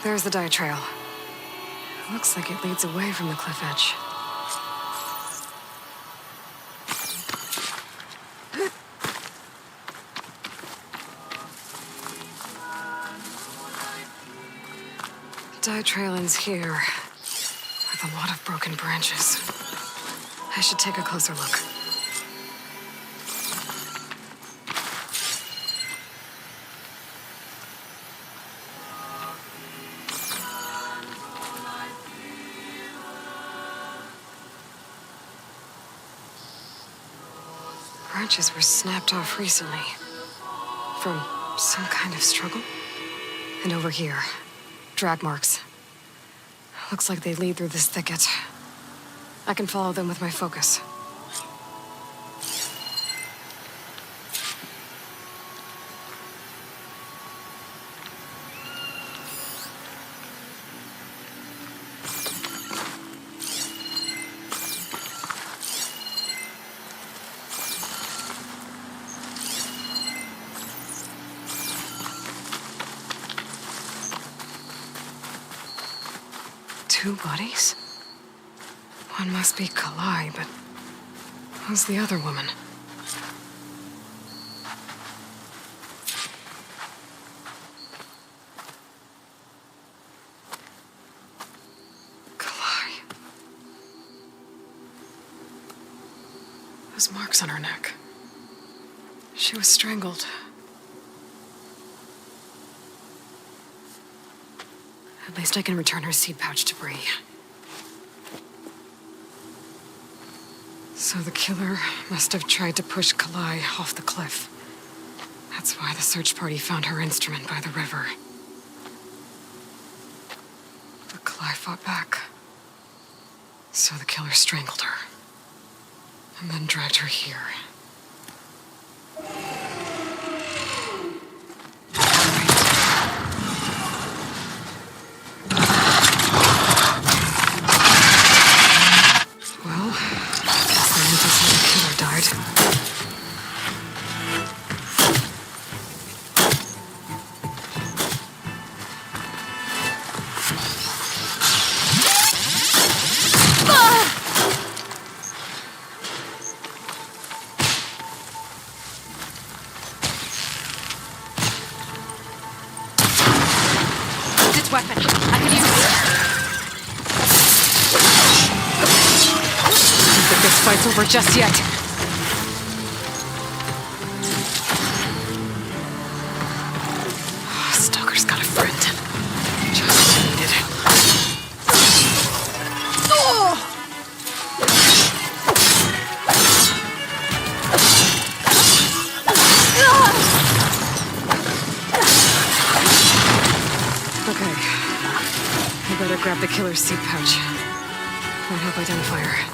There's the dye trail. It looks like it leads away from the cliff edge. Dye trail ends here, with a lot of broken branches. I should take a closer look. Branches were snapped off recently. From some kind of struggle. And over here, drag marks. Looks like they lead through this thicket. I can follow them with my focus. Two bodies? One must be Kalai, but who's the other woman? Kalai. Those marks on her neck. She was strangled. At least I can return her seed pouch to Bree. So the killer must have tried to push Kalai off the cliff. That's why the search party found her instrument by the river. But Kalai fought back. So the killer strangled her. And then dragged her here. Weapon. I can use it. I don't think this fight's over just yet. Stalker's got a friend. Just needed it. Okay. I better grab the killer's seed pouch. And help identify her.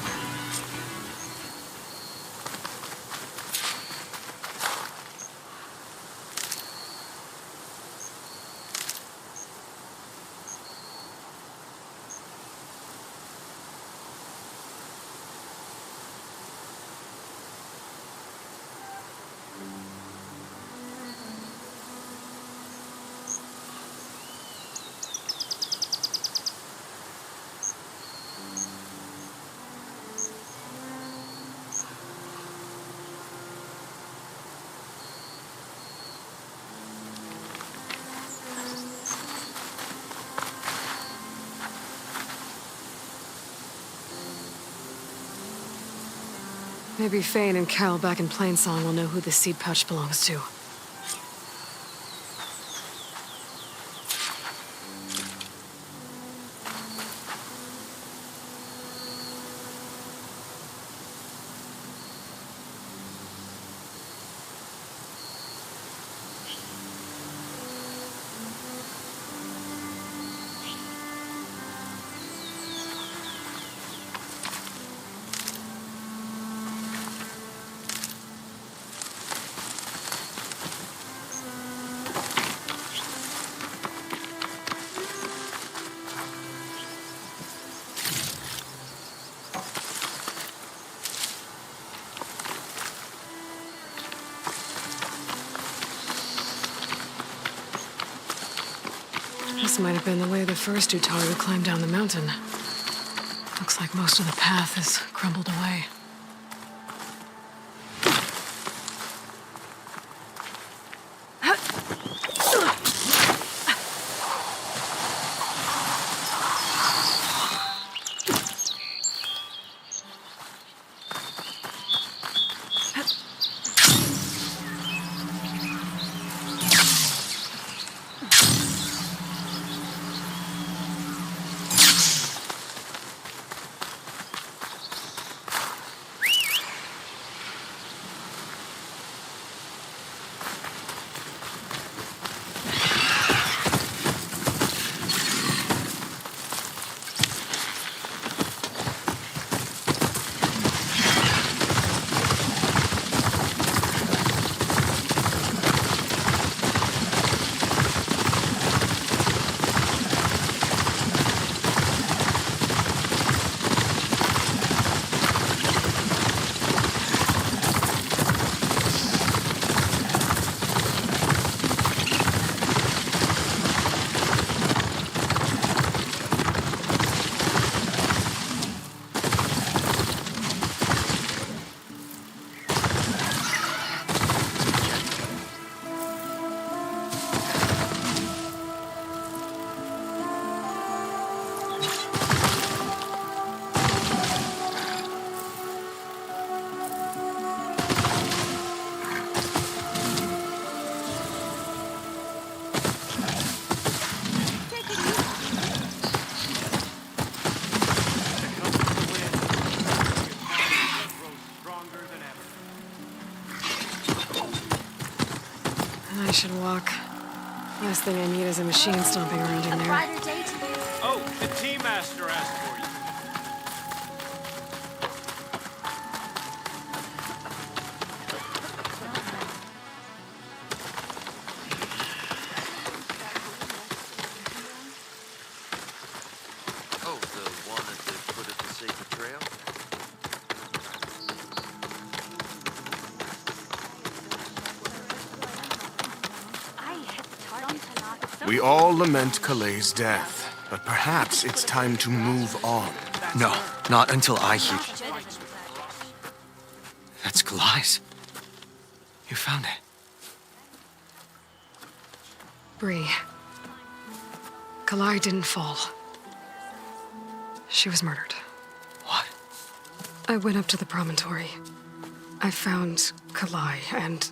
Maybe Fane and Carol back in Plainsong will know who the seed pouch belongs to. This might have been the way the first Utari climbed down the mountain. Looks like most of the path is crumbled away. I should walk. Last thing I need is a machine stomping around in there. Oh, the tea master asked for you. Oh, the one at the foot of the sacred trail? We all lament Kalei's death, but perhaps it's time to move on. No, not until I hear. That's Kalai's. You found it. Bree. Kalai didn't fall. She was murdered. What? I went up to the promontory. I found Kalai and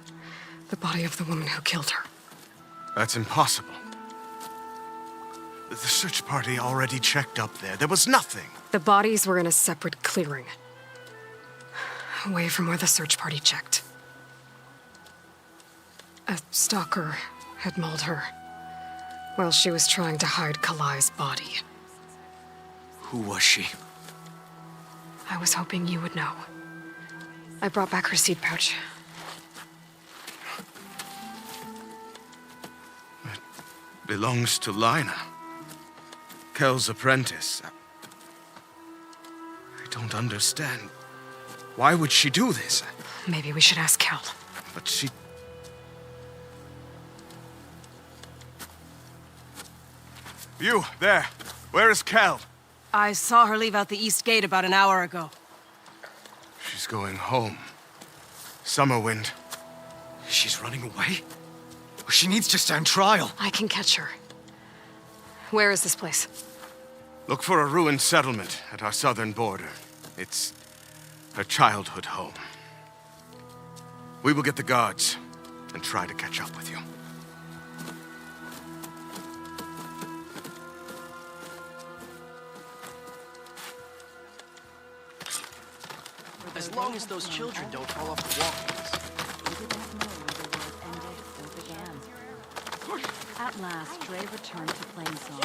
the body of the woman who killed her. That's impossible. The search party already checked up there. There was nothing. The bodies were in a separate clearing. Away from where the search party checked. A stalker had mauled her while she was trying to hide Kalai's body. Who was she? I was hoping you would know. I brought back her seed pouch. It belongs to Lina. Kel's apprentice. I don't understand. Why would she do this? Maybe we should ask Kel. But she... You, there. Where is Kel? I saw her leave out the east gate about an hour ago. She's going home. Summerwind. She's running away? She needs to stand trial. I can catch her. Where is this place? Look for a ruined settlement at our southern border. It's her childhood home. We will get the guards and try to catch up with you. As long as those children don't fall off the walkways. At last, Dre returned to Plainsong.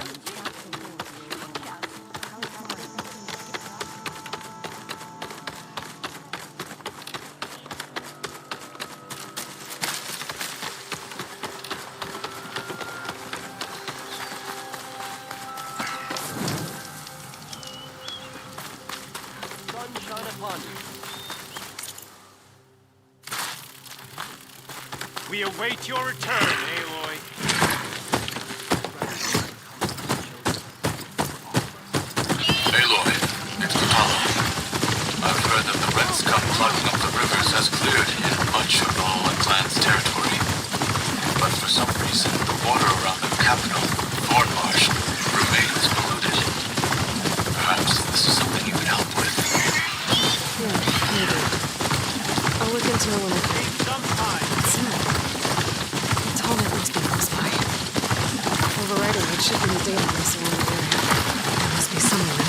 Sunshine upon you. We await your return, Aloy. Aloy, it's Apollo. I've heard that the Red Scum plugging up the rivers has cleared in much of the Homeland Clan's territory. But for some reason, the water around the capital, Thornmarsh, remains polluted. Perhaps this is something you could help with. Yeah, maybe. I'll look into it when I can. Sometime. It's in it. It's all that must be close by. Overriding it should give me data on this surrounding area. There must be some limit.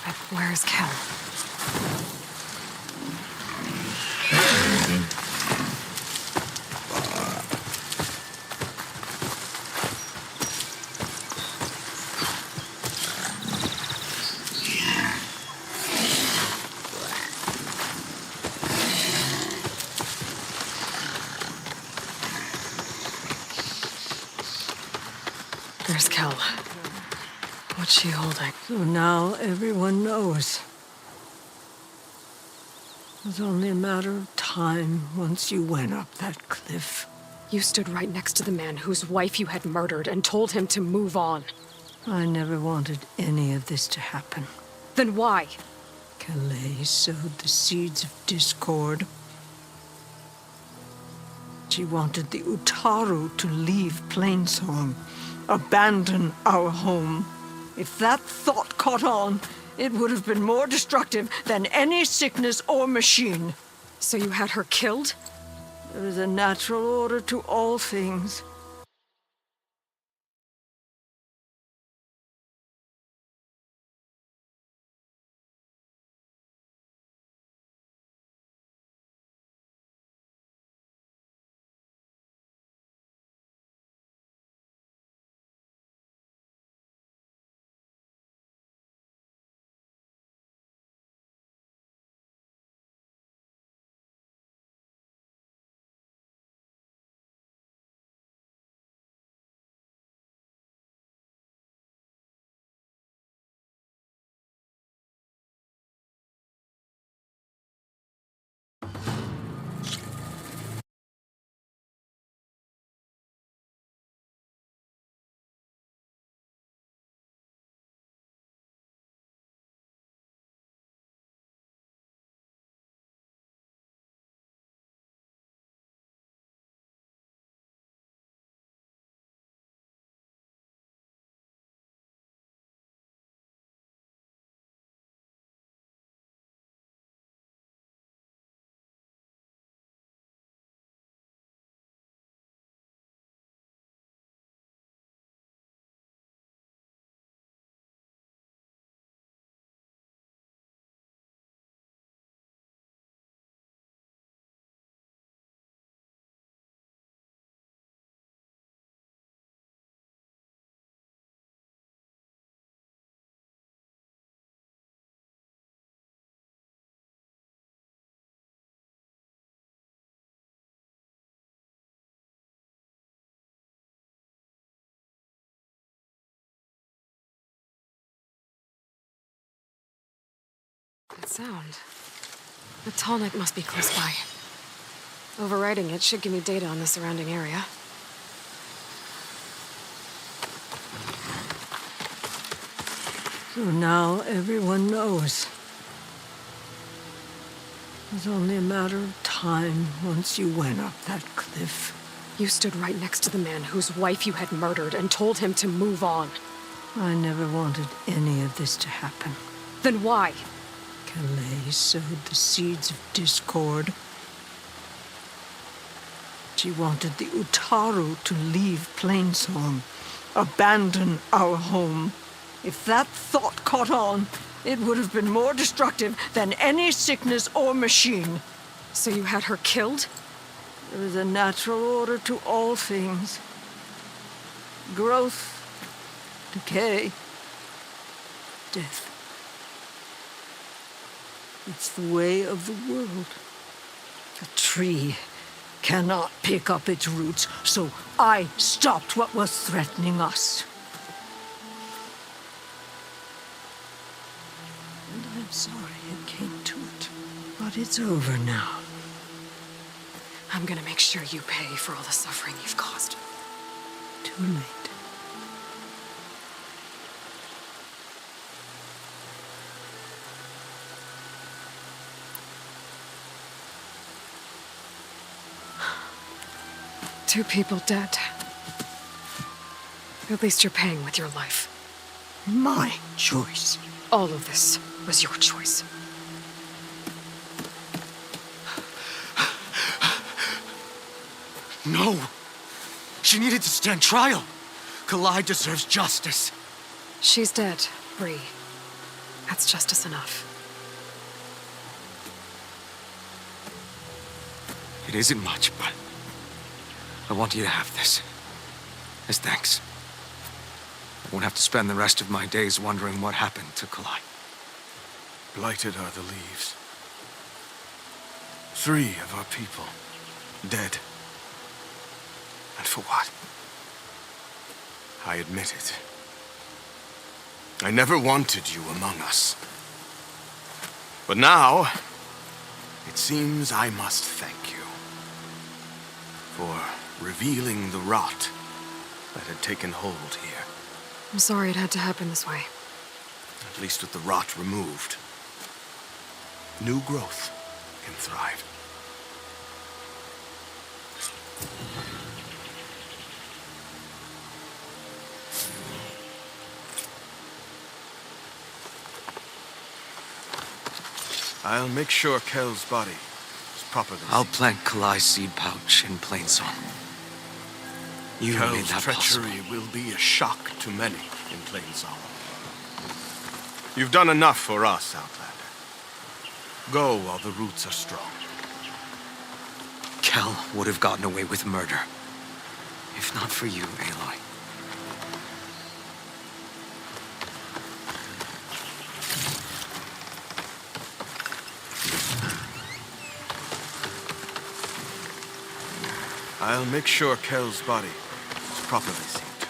But where is Cal? There's Kel. What's she holding? So now everyone knows. It was only a matter of time once you went up that cliff. You stood right next to the man whose wife you had murdered and told him to move on. I never wanted any of this to happen. Then why? Calais sowed the seeds of discord. She wanted the Utaru to leave Plainsong, abandon our home. If that thought caught on, it would have been more destructive than any sickness or machine. So you had her killed? There is a natural order to all things. That sound. The tallneck must be close by. Overriding it should give me data on the surrounding area. So now everyone knows. It was only a matter of time once you went up that cliff. You stood right next to the man whose wife you had murdered and told him to move on. I never wanted any of this to happen. Then why? Calais sowed the seeds of discord. She wanted the Utaru to leave Plainsong, abandon our home. If that thought caught on, it would have been more destructive than any sickness or machine. So you had her killed? There is a natural order to all things. Growth, decay, death. It's the way of the world. A tree cannot pick up its roots, so I stopped what was threatening us. And I'm sorry it came to it, but it's over now. I'm gonna make sure you pay for all the suffering you've caused. Too late. 2 people dead. At least you're paying with your life. My choice. All of this was your choice. No! She needed to stand trial. Kalai deserves justice. She's dead, Bree. That's justice enough. It isn't much, but I want you to have this. As thanks. I won't have to spend the rest of my days wondering what happened to Kalai. Blighted are the leaves. 3 of our people dead. And for what? I admit it. I never wanted you among us. But now, it seems I must thank you for revealing the rot that had taken hold here. I'm sorry it had to happen this way. At least with the rot removed, new growth can thrive. I'll make sure Kel's body is properly I'll seen. plant Kalai's seed pouch in Plainsong. You made Kel's that treachery possible. will be a shock to many in Plainsong. You've done enough for us, Outlander. Go while the roots are strong. Kel would have gotten away with murder. If not for you, Aloy. I'll make sure Kel's body is properly seen to.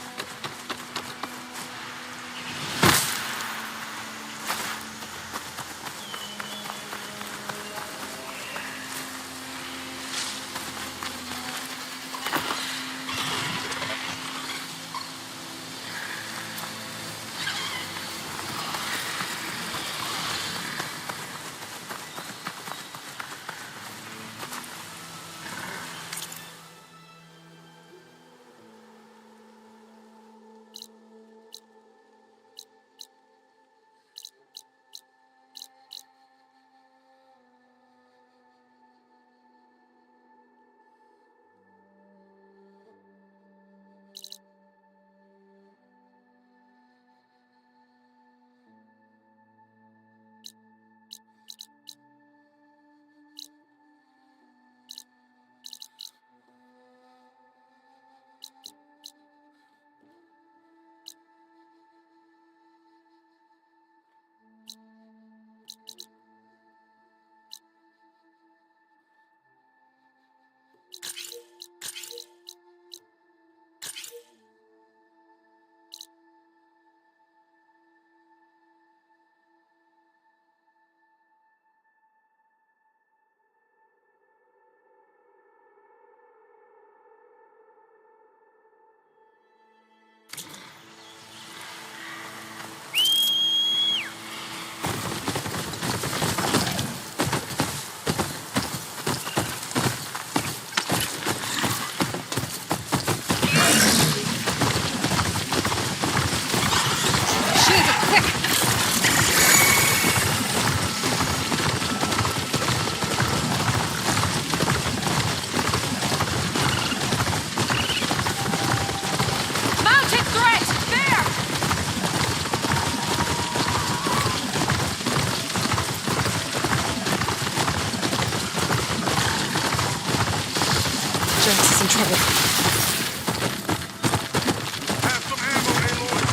Jax is in trouble. Have some ammo, Aloy.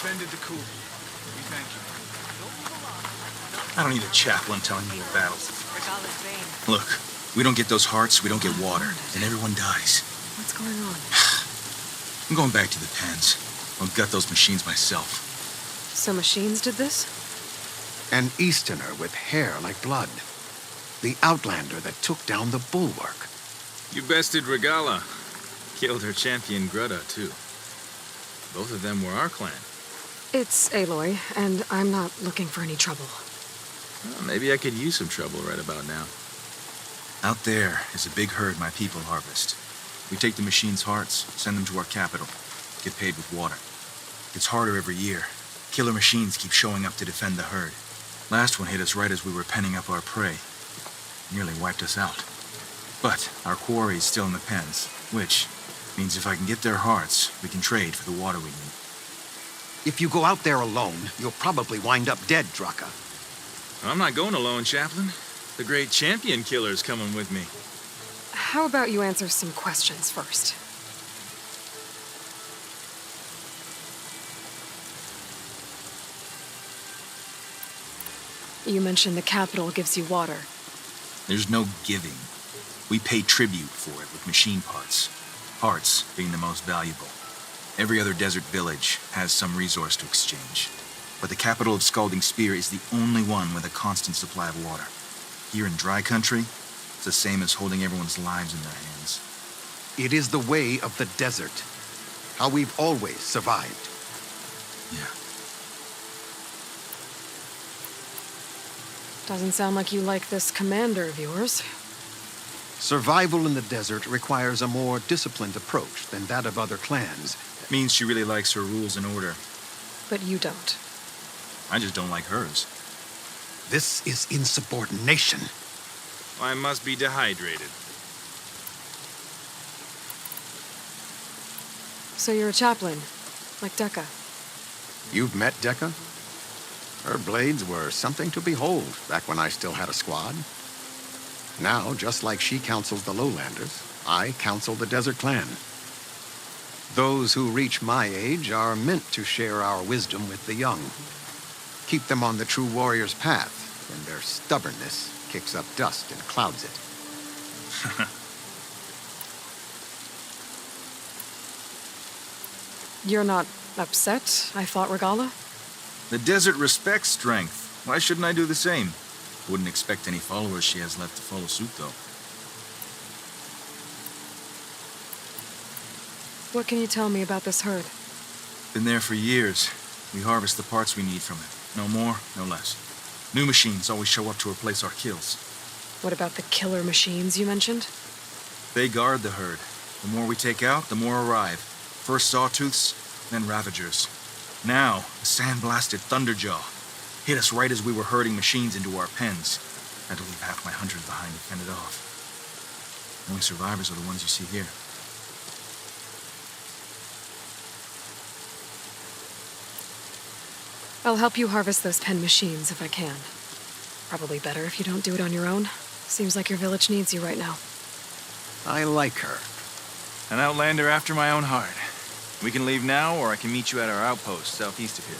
defended the coup. We thank you. I don't need a chaplain telling me of battles. Look, we don't get those hearts, we don't get water, and everyone dies. What's going on? I'm going back to the pens. I'll gut those machines myself. So machines did this? An Easterner with hair like blood. The Outlander that took down the bulwark. You bested Regala. Killed her champion Greta, too. Both of them were our clan. It's Aloy, and I'm not looking for any trouble. Well, maybe I could use some trouble right about now. Out there is a big herd my people harvest. We take the machines' hearts, send them to our capital, get paid with water. It's harder every year. Killer machines keep showing up to defend the herd. Last one hit us right as we were penning up our prey. Nearly wiped us out. But our quarry is still in the pens, which means if I can get their hearts, we can trade for the water we need. If you go out there alone, you'll probably wind up dead, Draka. I'm not going alone, Chaplain. The great champion killer's coming with me. How about you answer some questions first? You mentioned the capital gives you water. There's no giving. We pay tribute for it with machine parts. Parts being the most valuable. Every other desert village has some resource to exchange. But the capital of Scalding Spear is the only one with a constant supply of water. Here in dry country, it's the same as holding everyone's lives in their hands. It is the way of the desert. How we've always survived. Yeah. Doesn't sound like you like this commander of yours. Survival in the desert requires a more disciplined approach than that of other clans. That means she really likes her rules and order. But you don't. I just don't like hers. This is insubordination. I must be dehydrated. So you're a chaplain, like Dekka. You've met Dekka? Her blades were something to behold back when I still had a squad. Now, just like she counsels the lowlanders, I counsel the desert clan. Those who reach my age are meant to share our wisdom with the young. Keep them on the true warrior's path when their stubbornness kicks up dust and clouds it. You're not upset, I thought, Regala? The desert respects strength. Why shouldn't I do the same? Wouldn't expect any followers she has left to follow suit, though. What can you tell me about this herd? Been there for years. We harvest the parts we need from it. No more, no less. New machines always show up to replace our kills. What about the killer machines you mentioned? They guard the herd. The more we take out, the more arrive. First sawtooths, then ravagers. Now, the sand-blasted Thunderjaw hit us right as we were herding machines into our pens. Had to leave half my hunters behind to fend it off. The only survivors are the ones you see here. I'll help you harvest those pen machines if I can. Probably better if you don't do it on your own. Seems like your village needs you right now. I like her. An outlander after my own heart. We can leave now, or I can meet you at our outpost southeast of here.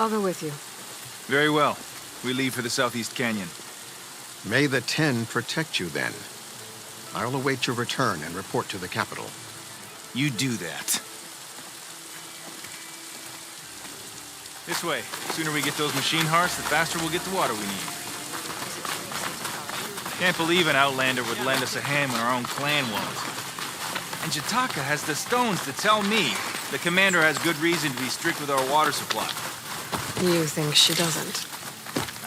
I'll go with you. Very well. We leave for the southeast canyon. May the 10 protect you then. I'll await your return and report to the capital. You do that. This way. The sooner we get those machine hearts, the faster we'll get the water we need. Can't believe an outlander would lend us a hand when our own clan won't. And Jataka has the stones to tell me the commander has good reason to be strict with our water supply. You think she doesn't?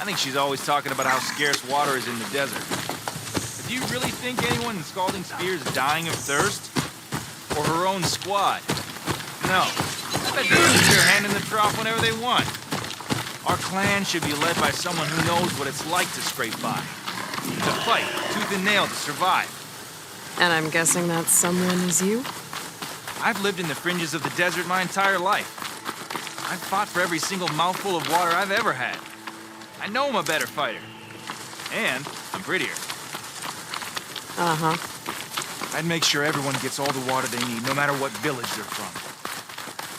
I think she's always talking about how scarce water is in the desert. But do you really think anyone in Scalding Spear is dying of thirst? Or her own squad? No. I bet they keep their hand in the trough whenever they want. Our clan should be led by someone who knows what it's like to scrape by. To fight, tooth and nail to survive. And I'm guessing that someone is you? I've lived in the fringes of the desert my entire life. I've fought for every single mouthful of water I've ever had. I know I'm a better fighter. And I'm prettier. Uh-huh. I'd make sure everyone gets all the water they need, no matter what village they're from.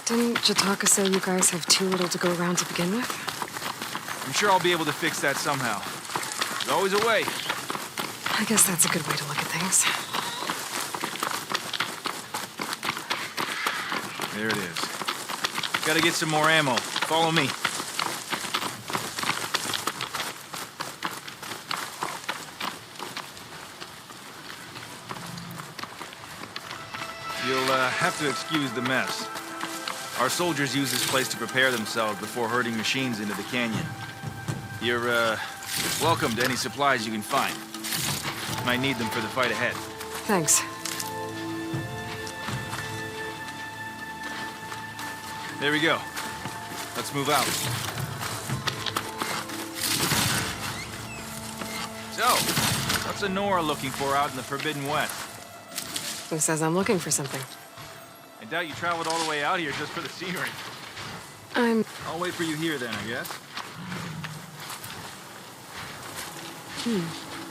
Didn't Jataka say you guys have too little to go around to begin with? I'm sure I'll be able to fix that somehow. There's always a way. I guess that's a good way to look at things. There it is. Gotta get some more ammo. Follow me. You'll have to excuse the mess. Our soldiers use this place to prepare themselves before herding machines into the canyon. You're, welcome to any supplies you can find. Might need them for the fight ahead. Thanks. There we go. Let's move out. So, what's Honora looking for out in the Forbidden West? Who says I'm looking for something? I doubt you traveled all the way out here just for the scenery. I'll wait for you here then, I guess.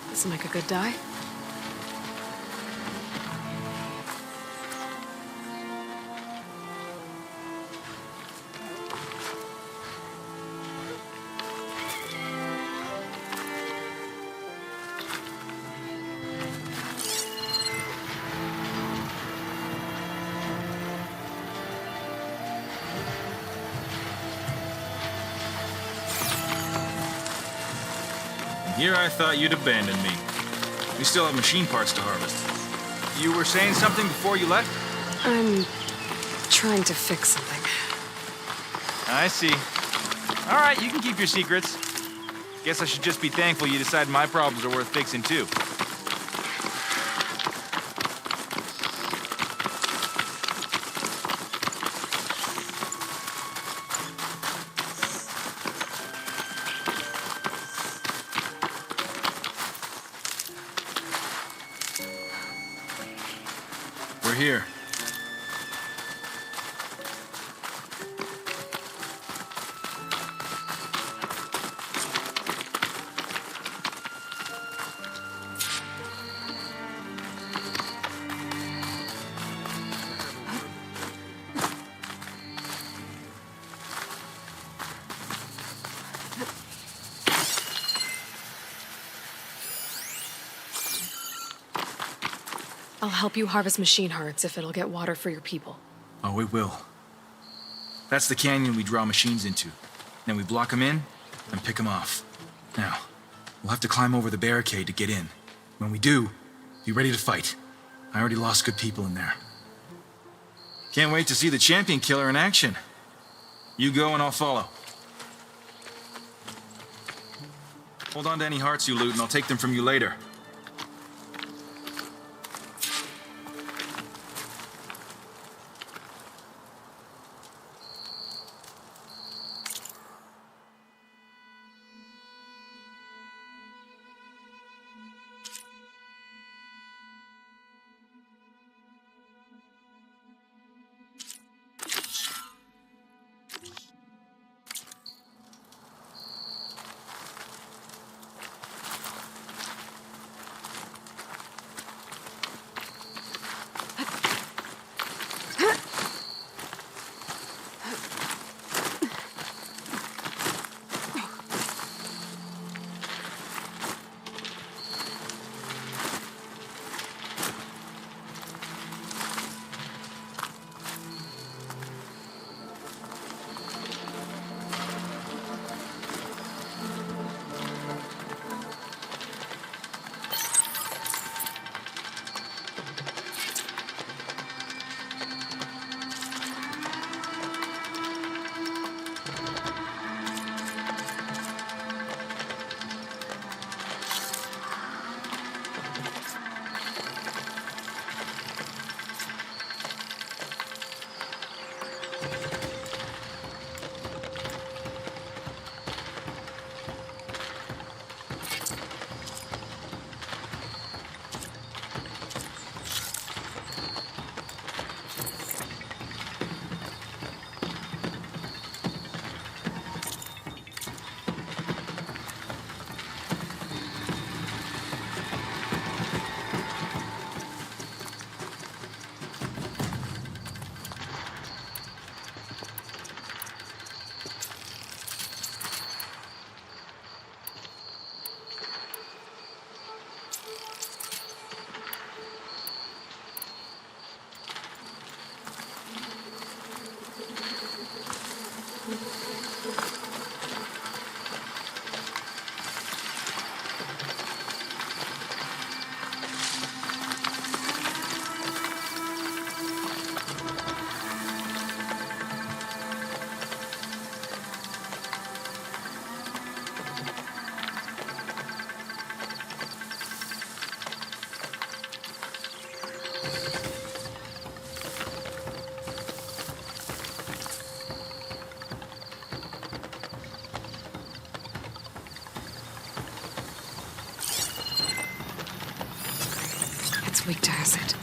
This will make a good dye. Here I thought you'd abandon me. We still have machine parts to harvest. You were saying something before you left? I'm trying to fix something. I see. All right, you can keep your secrets. Guess I should just be thankful you decided my problems are worth fixing too. We're here. I'll help you harvest machine hearts if it'll get water for your people. Oh, it will. That's the canyon we draw machines into. Then we block them in and pick them off. Now, we'll have to climb over the barricade to get in. When we do, be ready to fight. I already lost good people in there. Can't wait to see the champion killer in action. You go and I'll follow. Hold on to any hearts you loot and I'll take them from you later. It's weak to acid.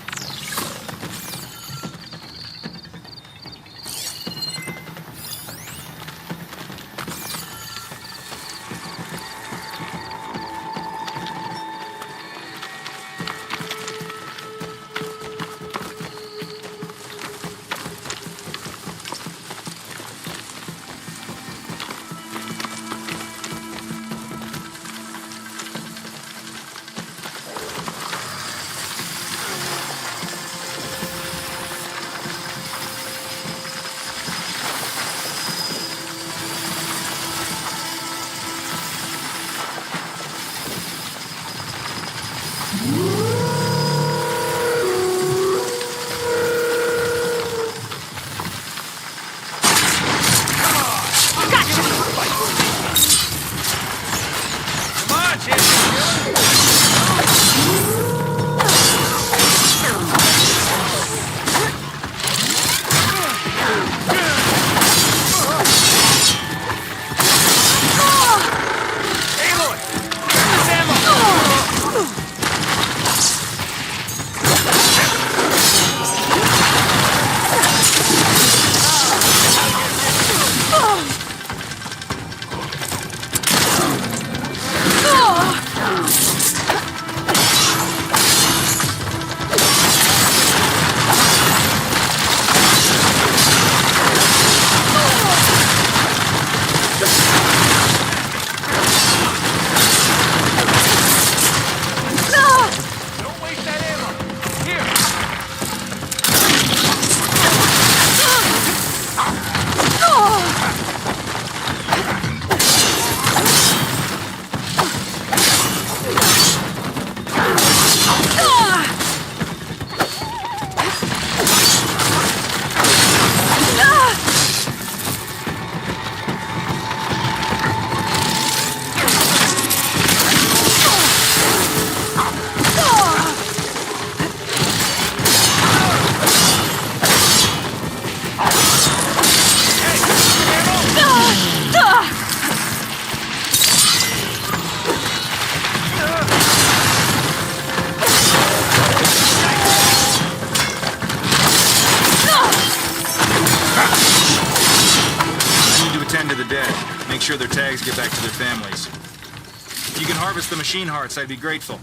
Make sure their tags get back to their families. If you can harvest the machine hearts, I'd be grateful.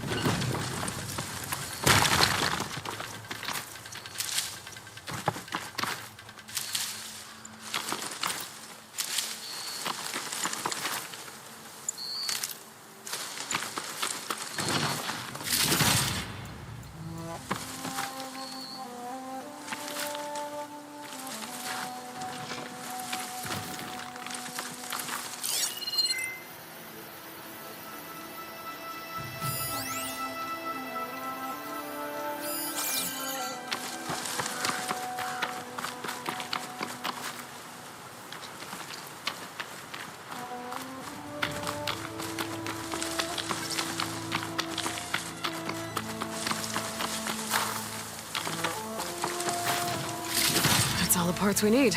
All the parts we need.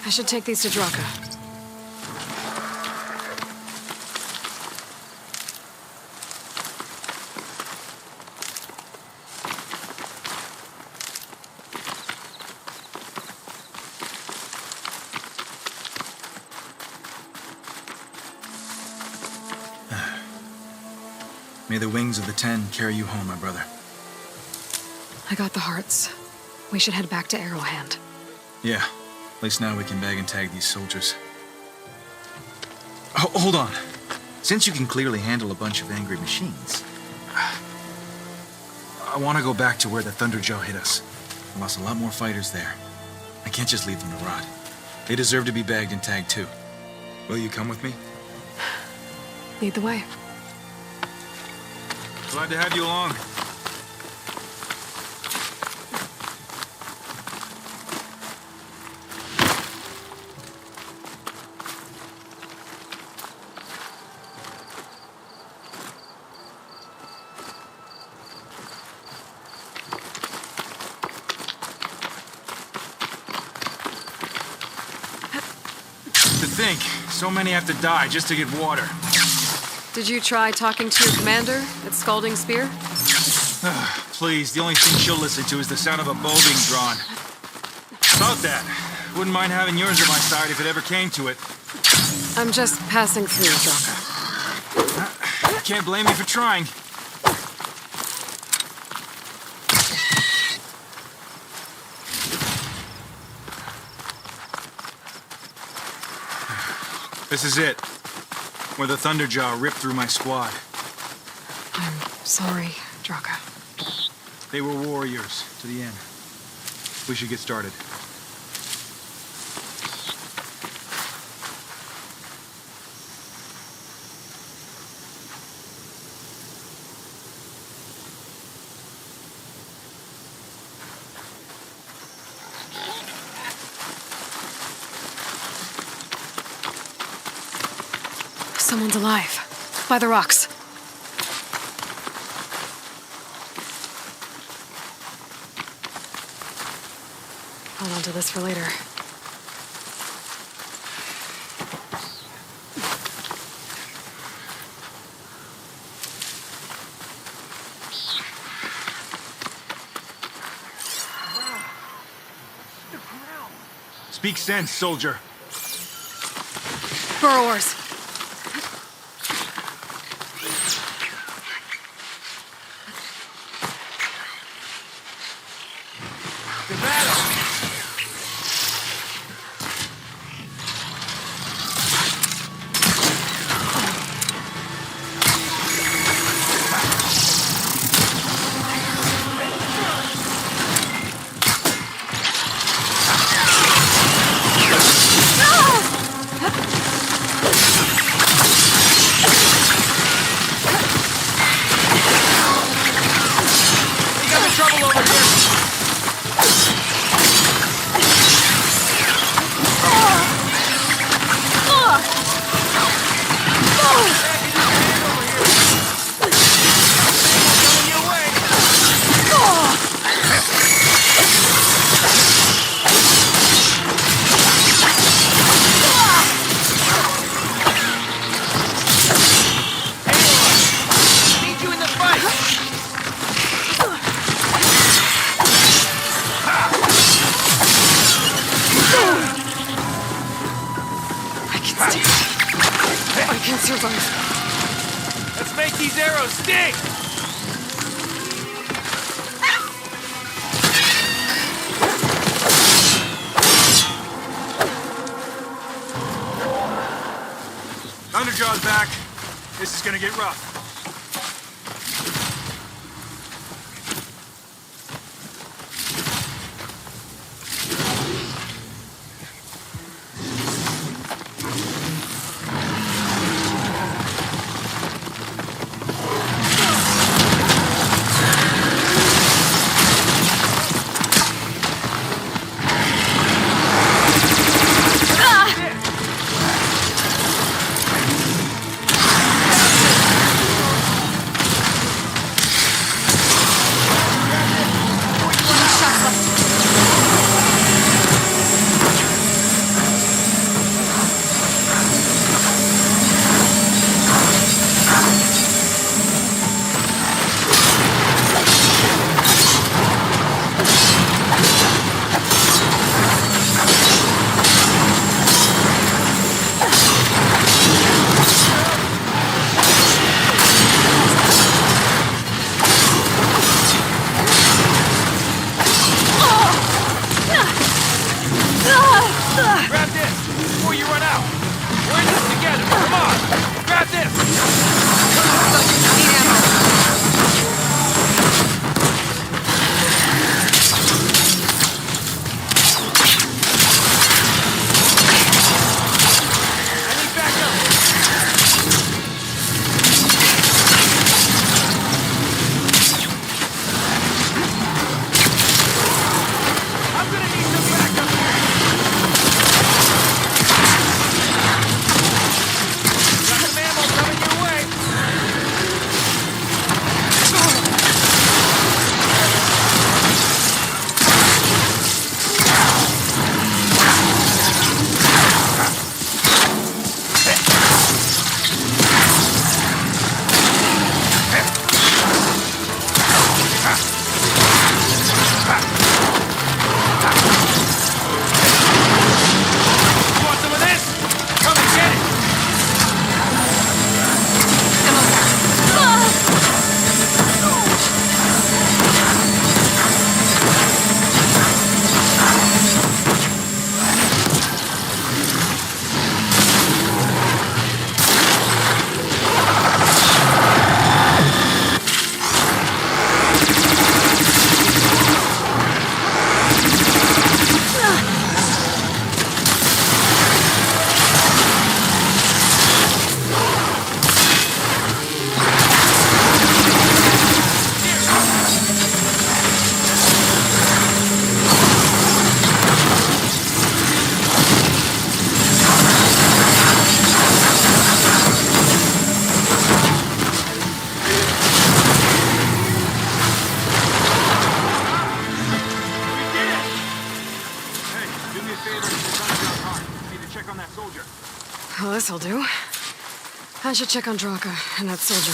I should take these to Draka. May the wings of the Ten carry you home, my brother. I got the hearts. We should head back to Arrowhand. Yeah. At least now we can bag and tag these soldiers. Oh, hold on. Since you can clearly handle a bunch of angry machines, I want to go back to where the Thunderjaw hit us. I lost a lot more fighters there. I can't just leave them to rot. They deserve to be bagged and tagged too. Will you come with me? Lead the way. Glad to have you along. To think, so many have to die just to get water. Did you try talking to your commander at Scalding Spear? Please, the only thing she'll listen to is the sound of a bow being drawn. About that, wouldn't mind having yours at my side if it ever came to it. I'm just passing through, Draka. Can't blame me for trying. This is it. Where the Thunderjaw ripped through my squad. I'm sorry, Draka. They were warriors to the end. We should get started. Someone's alive. By the rocks. Hold on to this for later. Speak sense, soldier. Burrowers. Let's make these arrows sting! Thunderjaw's back. This is gonna get rough. This'll do. I should check on Draka and that soldier.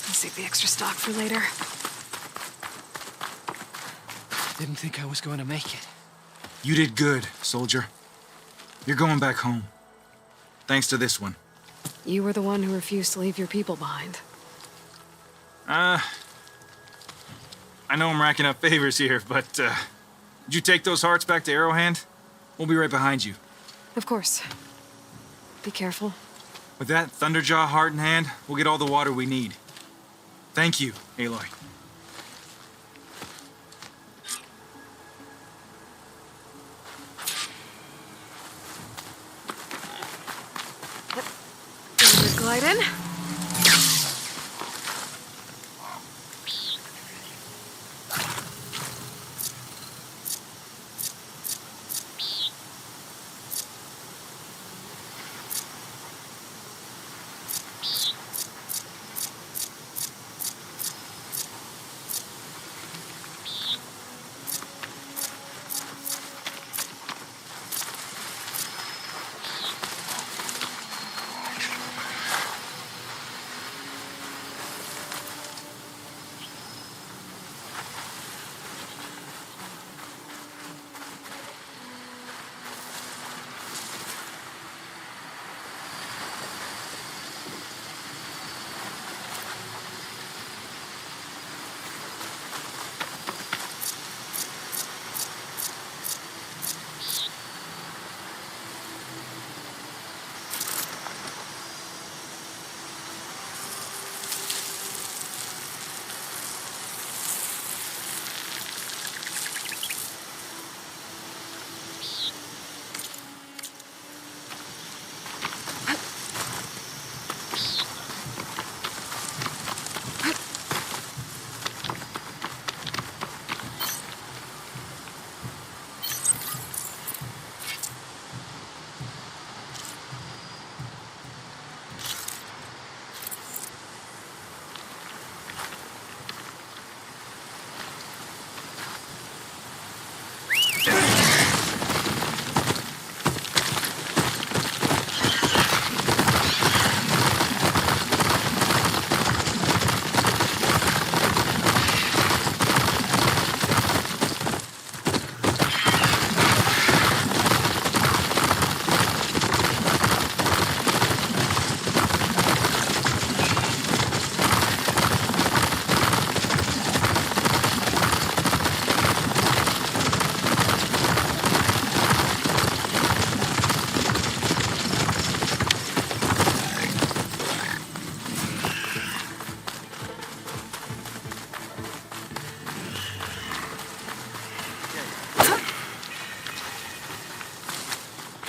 I'll save the extra stock for later. Didn't think I was going to make it. You did good, soldier. You're going back home. Thanks to this one. You were the one who refused to leave your people behind. I know I'm racking up favors here, but, did you take those hearts back to Arrowhand? We'll be right behind you. Of course. Be careful. With that Thunderjaw heart in hand, we'll get all the water we need. Thank you, Aloy. Glide in.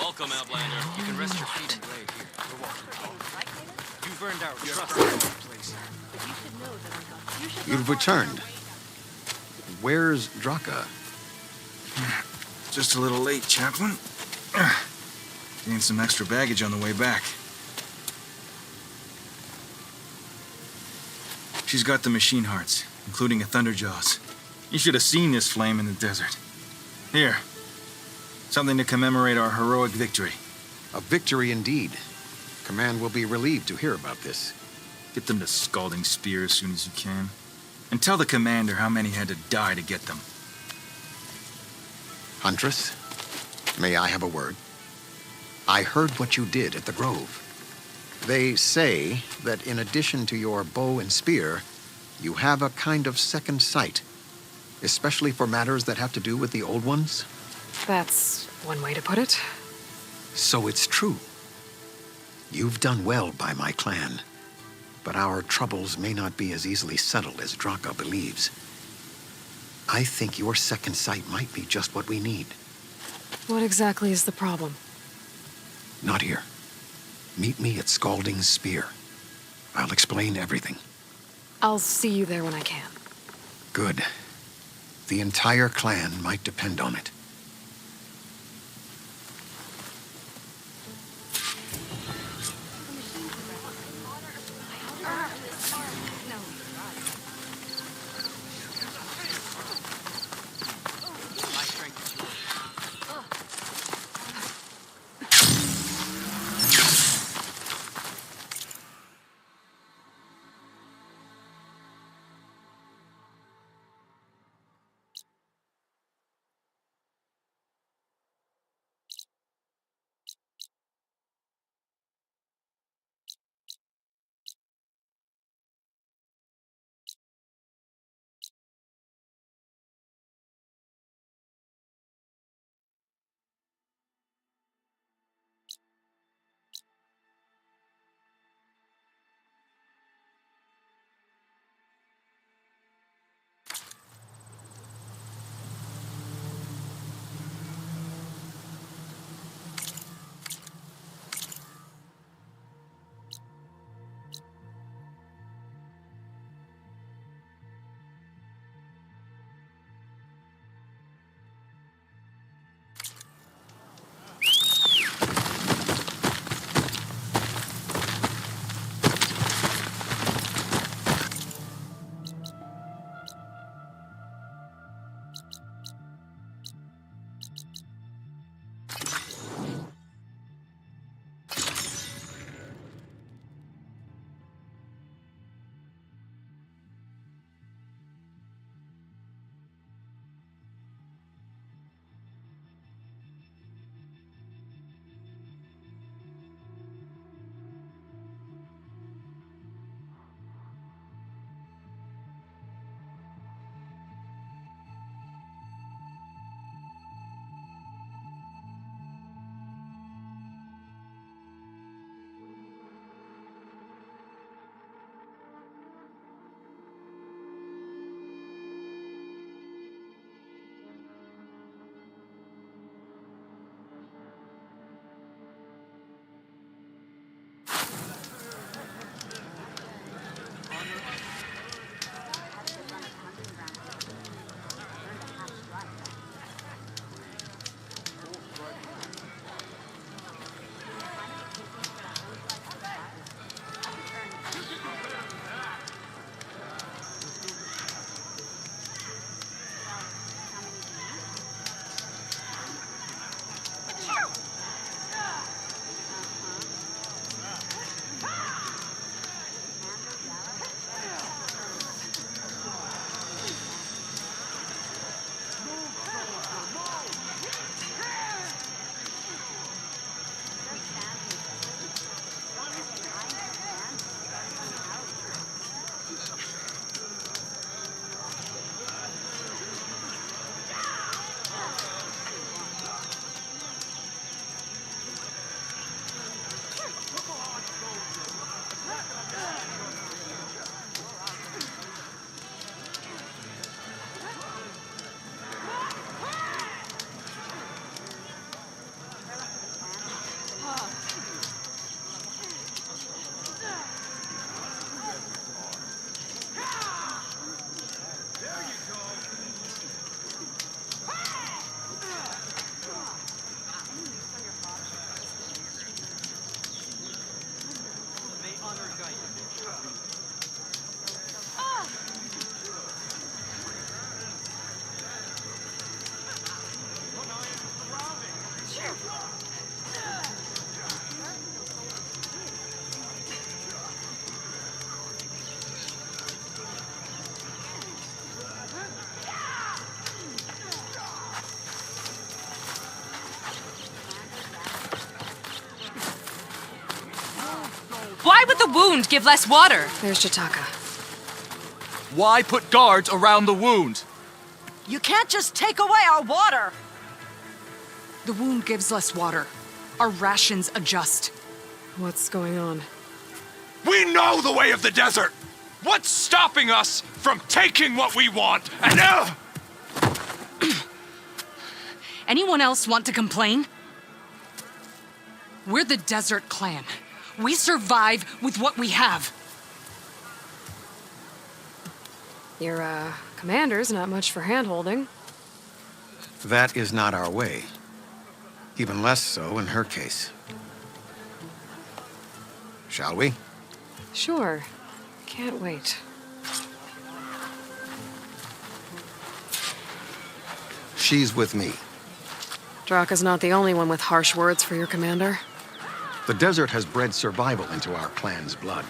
Welcome, Outlander. You can rest your feet and blade here. We're walking tall. You've earned our trust in this place. You've returned. Where's Draka? Just a little late, Chaplain. Gained some extra baggage on the way back. She's got the machine hearts, including a Thunderjaws. You should have seen this flame in the desert. Here. Something to commemorate our heroic victory. A victory indeed. Command will be relieved to hear about this. Get them to Scalding Spear as soon as you can. And tell the commander how many had to die to get them. Huntress, may I have a word? I heard what you did at the Grove. They say that in addition to your bow and spear, you have a kind of second sight, especially for matters that have to do with the old ones. That's one way to put it. So it's true. You've done well by my clan, but our troubles may not be as easily settled as Draka believes. I think your second sight might be just what we need. What exactly is the problem? Not here. Meet me at Scalding Spear. I'll explain everything. I'll see you there when I can. Good. The entire clan might depend on it. Why would the wound give less water? There's Jataka. Why put guards around the wound? You can't just take away our water! The wound gives less water. Our rations adjust. What's going on? We know the way of the desert! What's stopping us from taking what we want? And Anyone else want to complain? We're the Desert Clan. We survive with what we have. Your, commander's not much for hand-holding. That is not our way. Even less so in her case. Shall we? Sure. Can't wait. She's with me. Draka's not the only one with harsh words for your commander. The desert has bred survival into our clan's blood.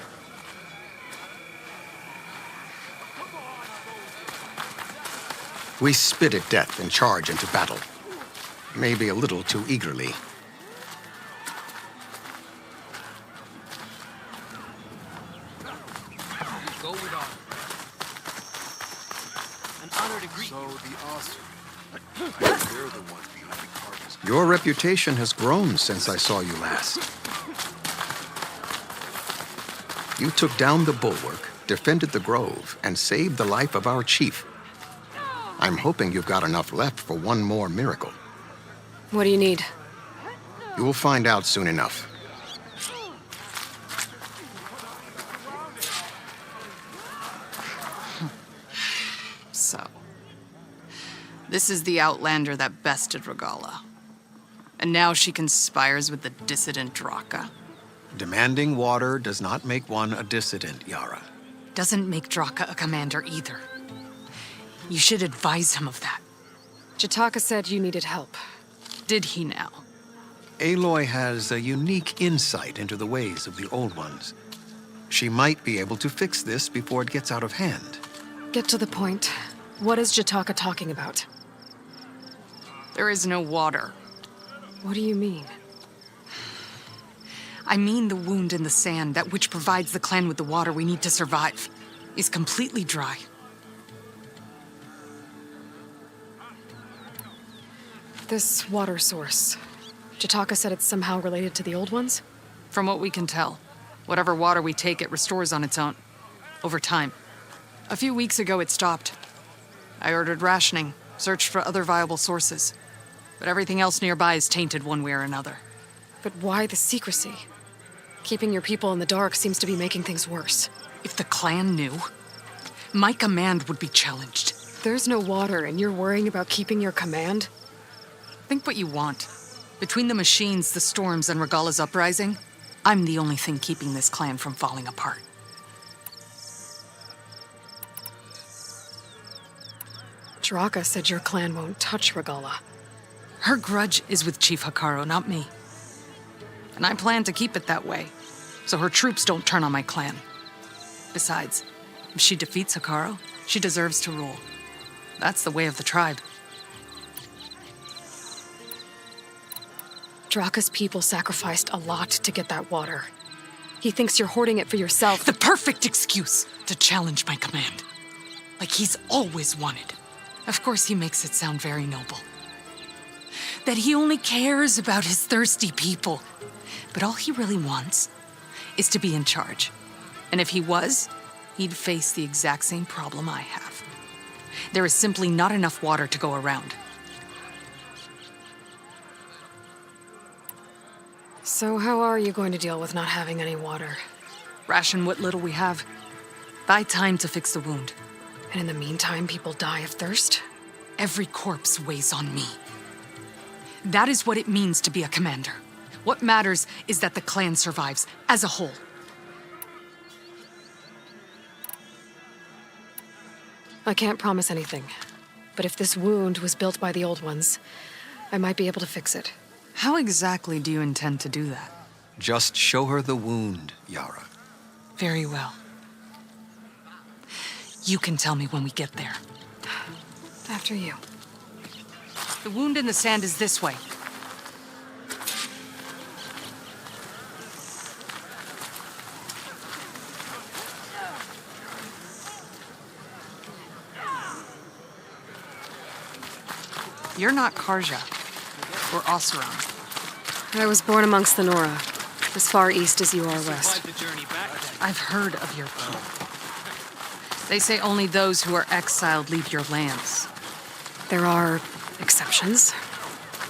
We spit at death and charge into battle. Maybe a little too eagerly. Go with honor. An honor to greet you. They're the ones behind the Hardisk. Your reputation has grown since I saw you last. You took down the bulwark, defended the grove, and saved the life of our chief. I'm hoping you've got enough left for one more miracle. What do you need? You will find out soon enough. So, this is the Outlander that bested Regala. And now she conspires with the dissident Draka. Demanding water does not make one a dissident, Yara. Doesn't make Draka a commander either. You should advise him of that. Jataka said you needed help. Did he now? Aloy has a unique insight into the ways of the Old Ones. She might be able to fix this before it gets out of hand. Get to the point. What is Jataka talking about? There is no water. What do you mean? I mean the wound in the sand, that which provides the clan with the water we need to survive, is completely dry. This water source. Jataka said it's somehow related to the Old Ones? From what we can tell, whatever water we take, it restores on its own. Over time. A few weeks ago, it stopped. I ordered rationing, searched for other viable sources. But everything else nearby is tainted one way or another. But why the secrecy? Keeping your people in the dark seems to be making things worse. If the clan knew, my command would be challenged. There's no water and you're worrying about keeping your command? Think what you want. Between the machines, the storms, and Regala's uprising, I'm the only thing keeping this clan from falling apart. Draka said your clan won't touch Regala. Her grudge is with Chief Hikaru, not me. And I plan to keep it that way, so her troops don't turn on my clan. Besides, if she defeats Hikaru, she deserves to rule. That's the way of the tribe. Draka's people sacrificed a lot to get that water. He thinks you're hoarding it for yourself. The perfect excuse to challenge my command. Like he's always wanted. Of course he makes it sound very noble. That he only cares about his thirsty people. But all he really wants is to be in charge. And if he was, he'd face the exact same problem I have. There is simply not enough water to go around. So how are you going to deal with not having any water? Ration what little we have. Buy time to fix the wound. And in the meantime, people die of thirst? Every corpse weighs on me. That is what it means to be a commander. What matters is that the clan survives as a whole. I can't promise anything. But if this wound was built by the Old Ones, I might be able to fix it. How exactly do you intend to do that? Just show her the wound, Yara. Very well. You can tell me when we get there. After you. The wound in the sand is this way. You're not Karja. Or Oseram. I was born amongst the Nora, as far east as you are west. Quite the journey back then. I've heard of your people. They say only those who are exiled leave your lands. There are exceptions.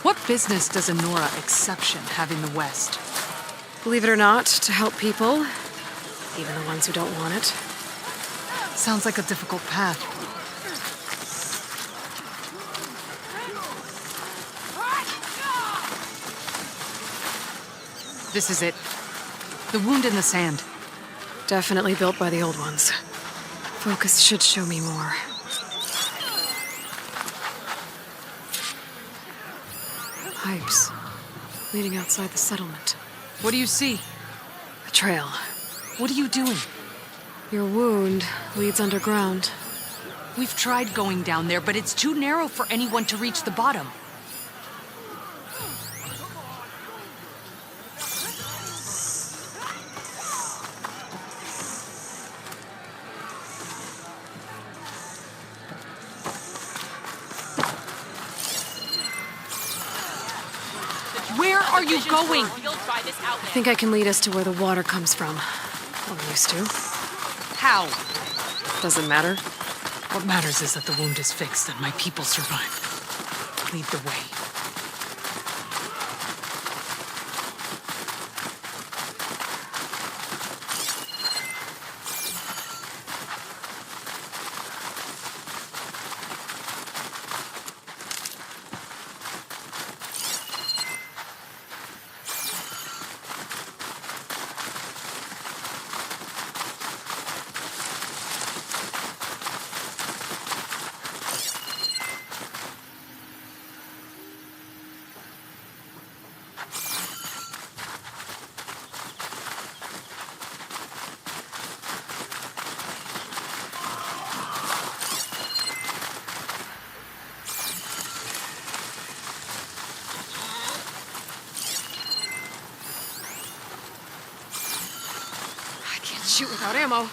What business does a Nora exception have in the West? Believe it or not, to help people, even the ones who don't want it. Sounds like a difficult path. This is it. The wound in the sand. Definitely built by the old ones. Focus should show me more. Pipes leading outside the settlement. What do you see? A trail. What are you doing? Your wound leads underground. We've tried going down there, but it's too narrow for anyone to reach the bottom. Where are you going? I think I can lead us to where the water comes from. I'm used to. How? Doesn't matter. What matters is that the wound is fixed and my people survived. Lead the way. Shoot without ammo.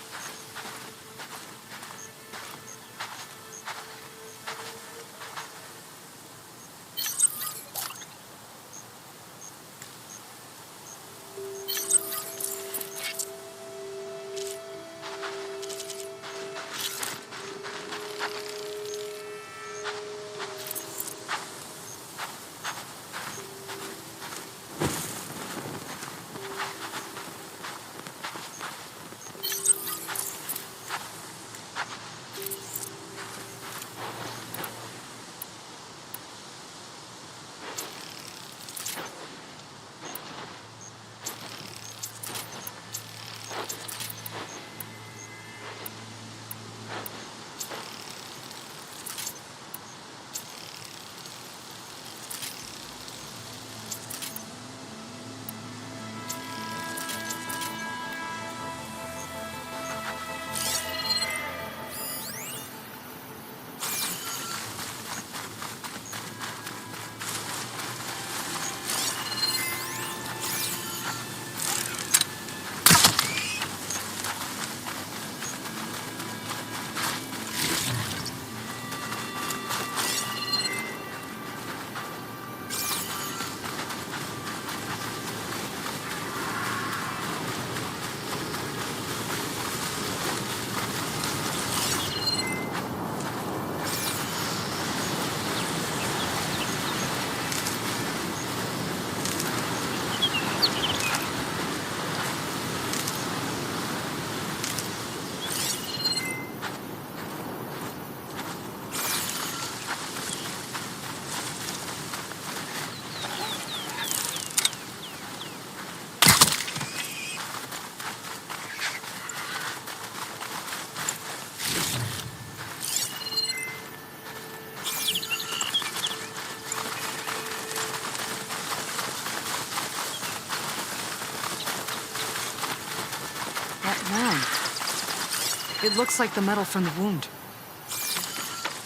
It looks like the metal from the wound.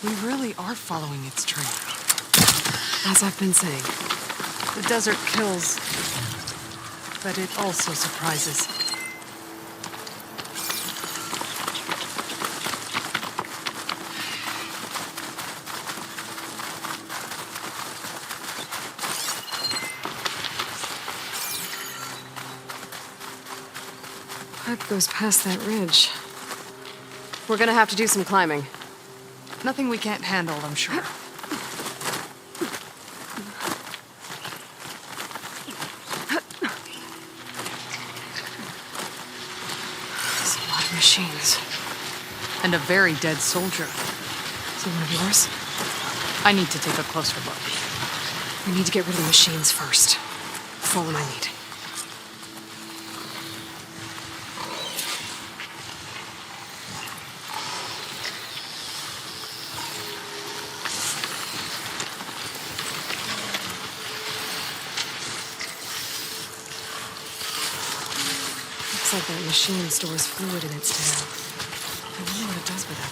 We really are following its trail. As I've been saying. The desert kills, but it also surprises. Goes past that ridge. We're gonna have to do some climbing. Nothing we can't handle, I'm sure. There's a lot of machines. And a very dead soldier. Is he one of yours? I need to take a closer look. We need to get rid of the machines first. Follow my lead. Looks like that machine stores fluid in its tail. I wonder what it does with it.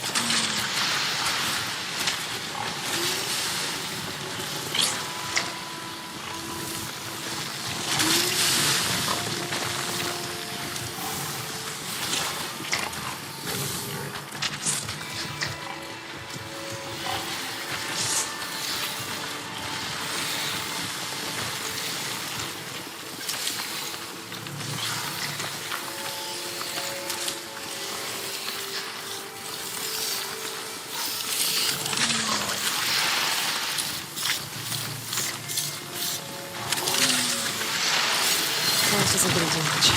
This isn't gonna do much.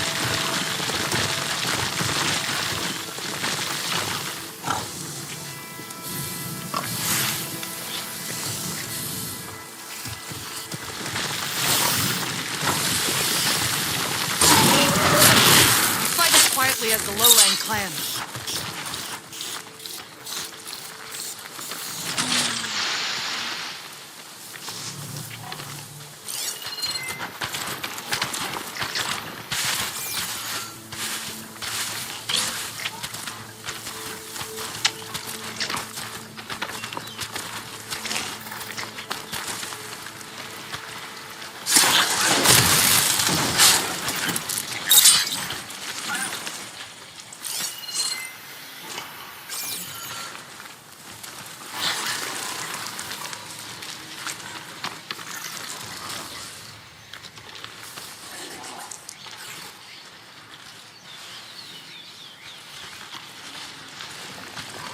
Fight as quietly as the Lowland clan.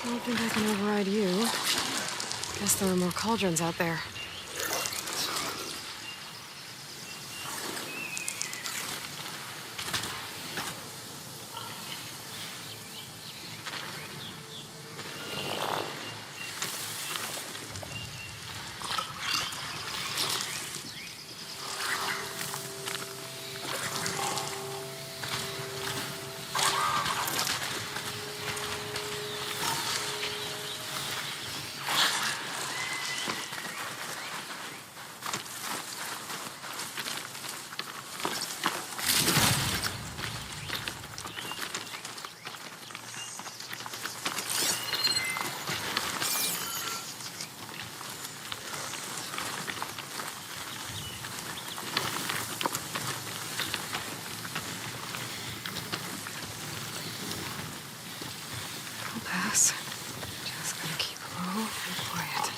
I don't think I can override you. Guess there are more cauldrons out there. Pass. Just gonna keep low and quiet.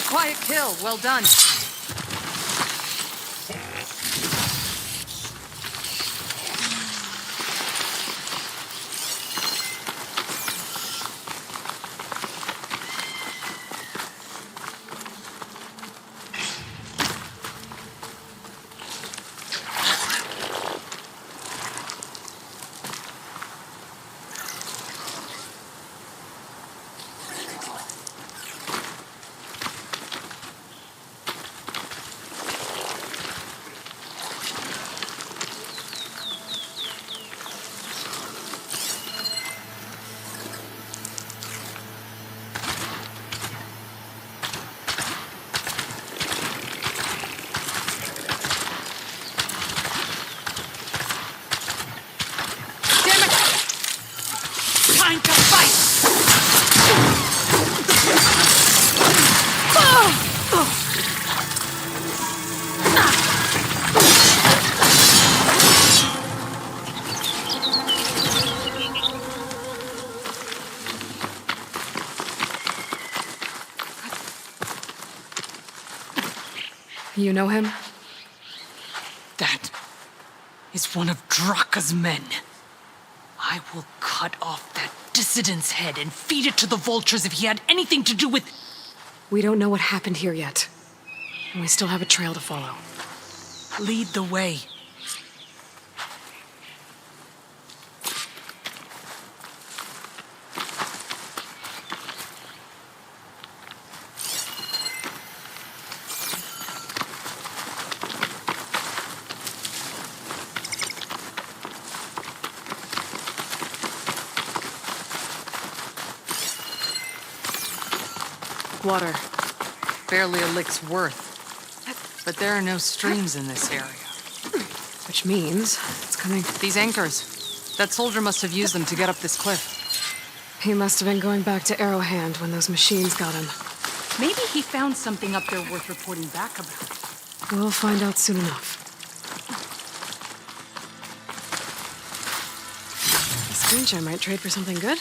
Quiet kill, well done. trying to fight! You know him? That is one of Draka's men. I will cut off that dissident's head and feed it to the vultures if he had anything to do with... We don't know what happened here yet. And we still have a trail to follow. Lead the way. Water. Barely a lick's worth. But there are no streams in this area. Which means it's coming. These anchors. That soldier must have used them to get up this cliff. He must have been going back to Arrowhand when those machines got him. Maybe he found something up there worth reporting back about. We'll find out soon enough. This screench I might trade for something good.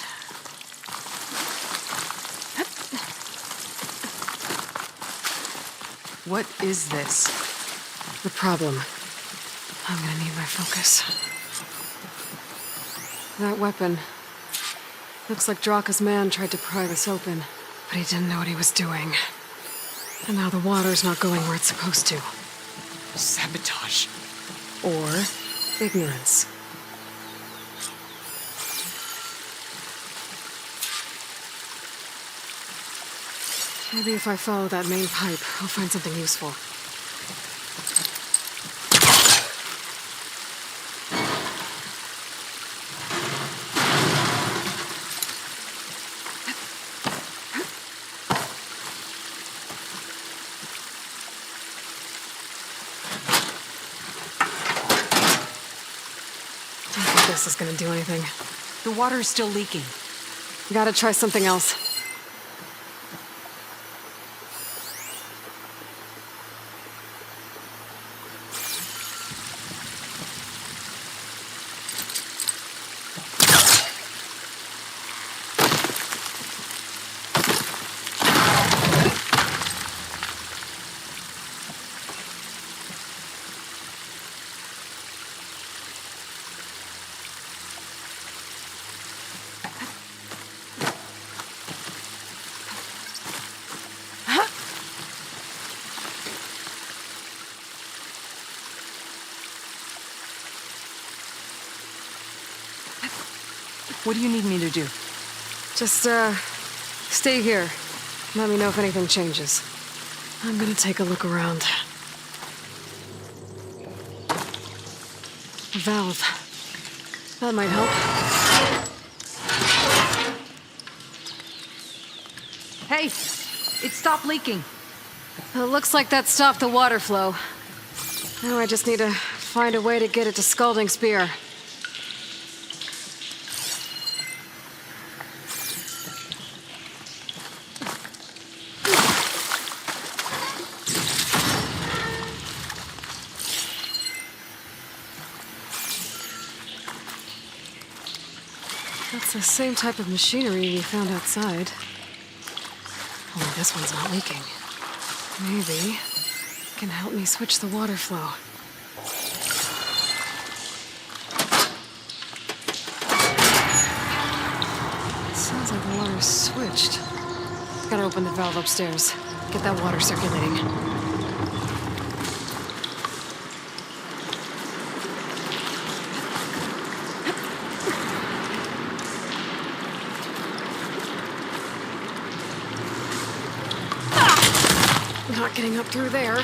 What is this? The problem. I'm gonna need my focus. That weapon. Looks like Draka's man tried to pry this open, but he didn't know what he was doing. And now the water's not going where it's supposed to. Sabotage. Or ignorance. Maybe if I follow that main pipe, I'll find something useful. Don't think this is gonna do anything. The water is still leaking. Gotta try something else. What do you need me to do? Just, stay here. Let me know if anything changes. I'm gonna take a look around. A valve. That might help. Hey! It stopped leaking. It looks like that stopped the water flow. Now I just need to find a way to get it to Scalding Spear. That's the same type of machinery we found outside. Only this one's not leaking. Maybe it can help me switch the water flow. Sounds like the water's switched. Gotta open the valve upstairs. Get that water circulating. Not getting up through there.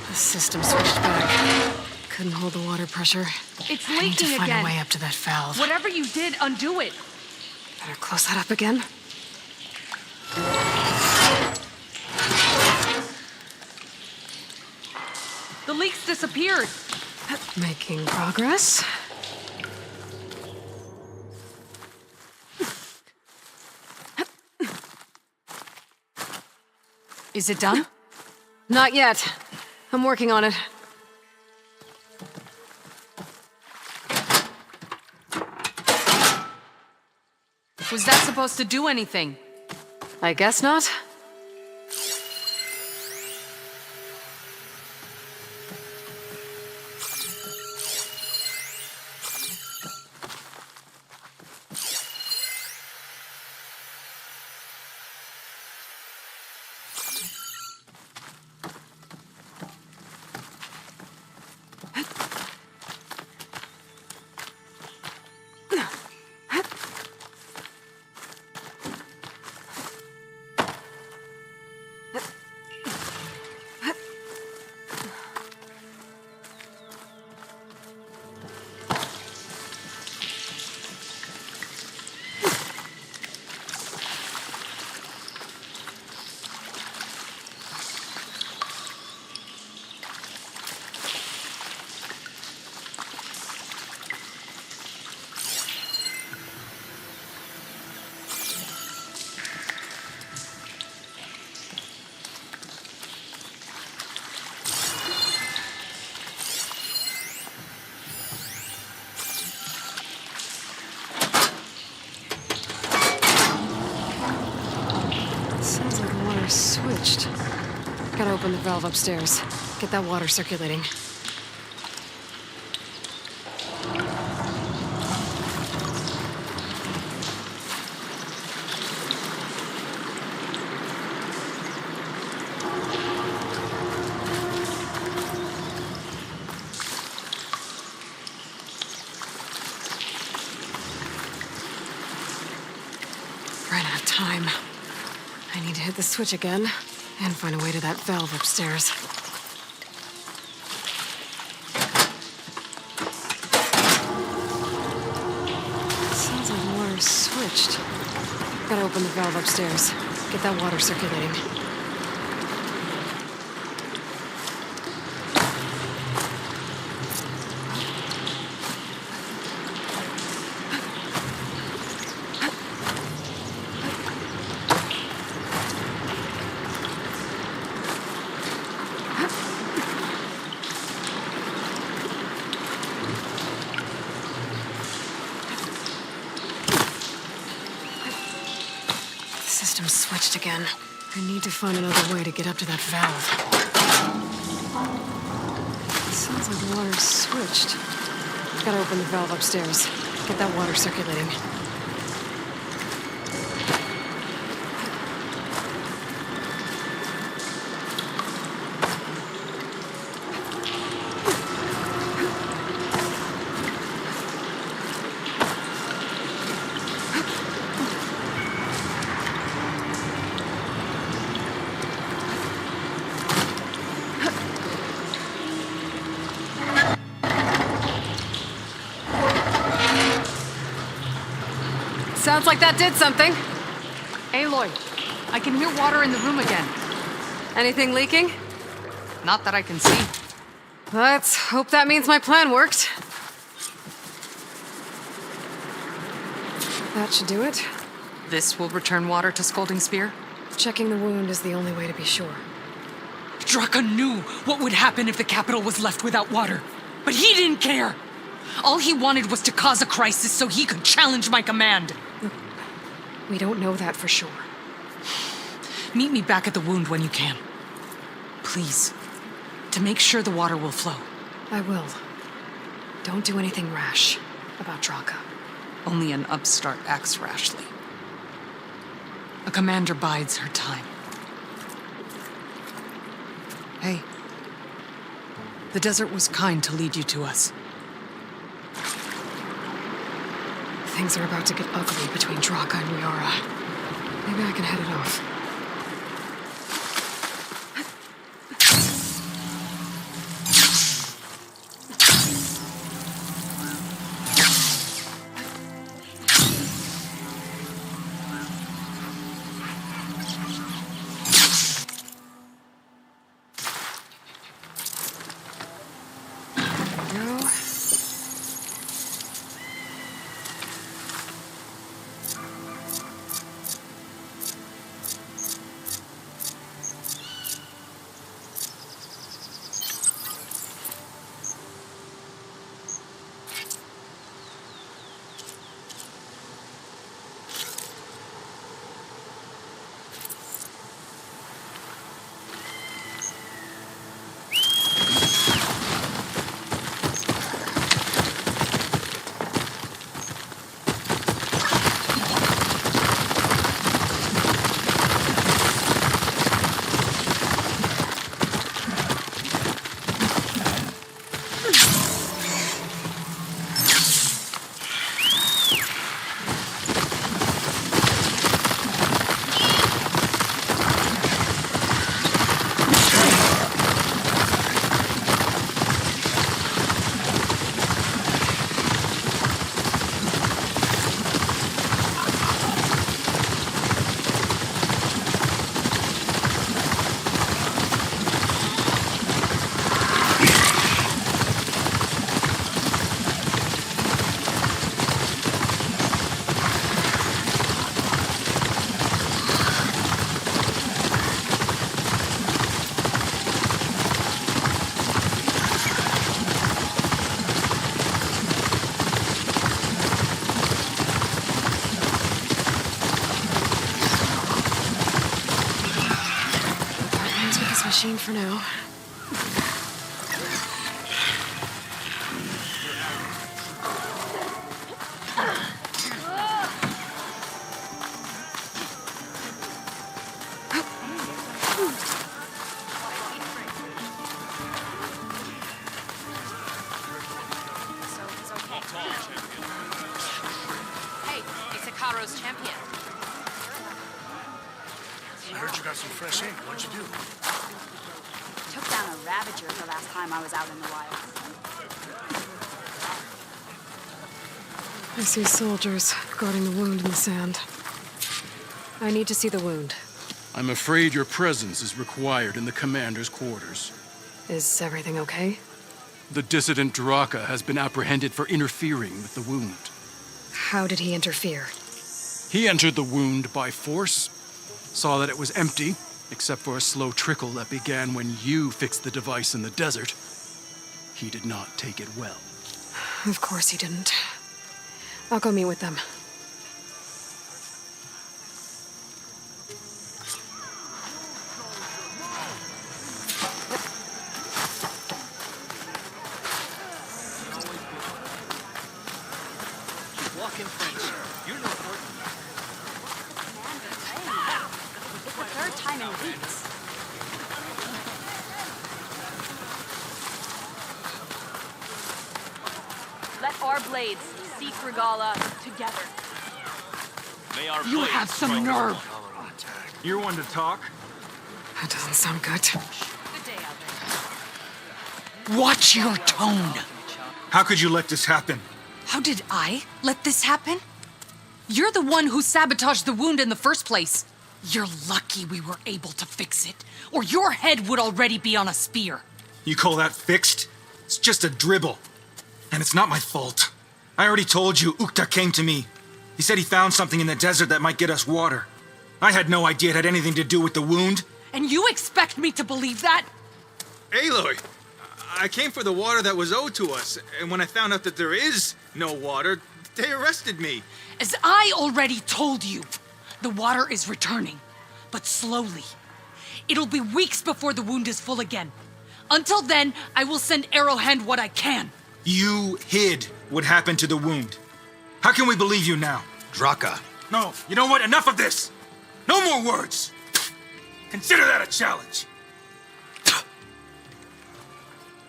The system switched back. Couldn't hold the water pressure. It's I need to leaking find again. a way up to that valve. Whatever you did, undo it. Better close that up again. The leaks disappeared. Making progress. Is it done? Not yet. I'm working on it. Was that supposed to do anything? I guess not. Sounds like water's switched. Gotta open the valve upstairs. Get that water circulating. Ran out of time. I need to hit the switch again and find a way to that valve upstairs. Sounds like water's switched. Gotta open the valve upstairs. Get that water circulating. System's switched again. I need to find another way to get up to that valve. Sounds like water's switched. Gotta open the valve upstairs. Get that water circulating. Sounds like that did something. Aloy, I can hear water in the room again. Anything leaking? Not that I can see. Let's hope that means my plan worked. That should do it. This will return water to Scolding Spear? Checking the wound is the only way to be sure. Draka knew what would happen if the capital was left without water. But he didn't care. All he wanted was to cause a crisis so he could challenge my command. Look, we don't know that for sure. Meet me back at the wound when you can. Please. To make sure the water will flow. I will. Don't do anything rash about Draka. Only an upstart acts rashly. A commander bides her time. Hey. The desert was kind to lead you to us. Things are about to get ugly between Draka and Riara. Maybe I can head it off. machine for now. Hey, it's Akaro's champion. I heard you got some fresh ink. What'd you do? Took down a Ravager the last time I was out in the wild. I see soldiers guarding the wound in the sand. I need to see the wound. I'm afraid your presence is required in the commander's quarters. Is everything okay? The dissident Draka has been apprehended for interfering with the wound. How did he interfere? He entered the wound by force, saw that it was empty, except for a slow trickle that began when you fixed the device in the desert. He did not take it well. Of course he didn't. I'll go meet with them. Walk in French. You're no important. It's the third time in weeks. Let our blades seek Regala together. May our You blades have some strike nerve. You're one to talk. That doesn't sound good. Good day out there. Watch your tone. How could you let this happen? How did I let this happen? You're the one who sabotaged the wound in the first place. You're lucky we were able to fix it, or your head would already be on a spear. You call that fixed? It's just a dribble. And it's not my fault. I already told you, Ukta came to me. He said he found something in the desert that might get us water. I had no idea it had anything to do with the wound. And you expect me to believe that? Aloy, I came for the water that was owed to us, and when I found out that there is no water, they arrested me. As I already told you, the water is returning, but slowly. It'll be weeks before the wound is full again. Until then, I will send Arrowhand what I can. You hid what happened to the wound. How can we believe you now? Draka, No, you know what? Enough of this! No more words! Consider that a challenge.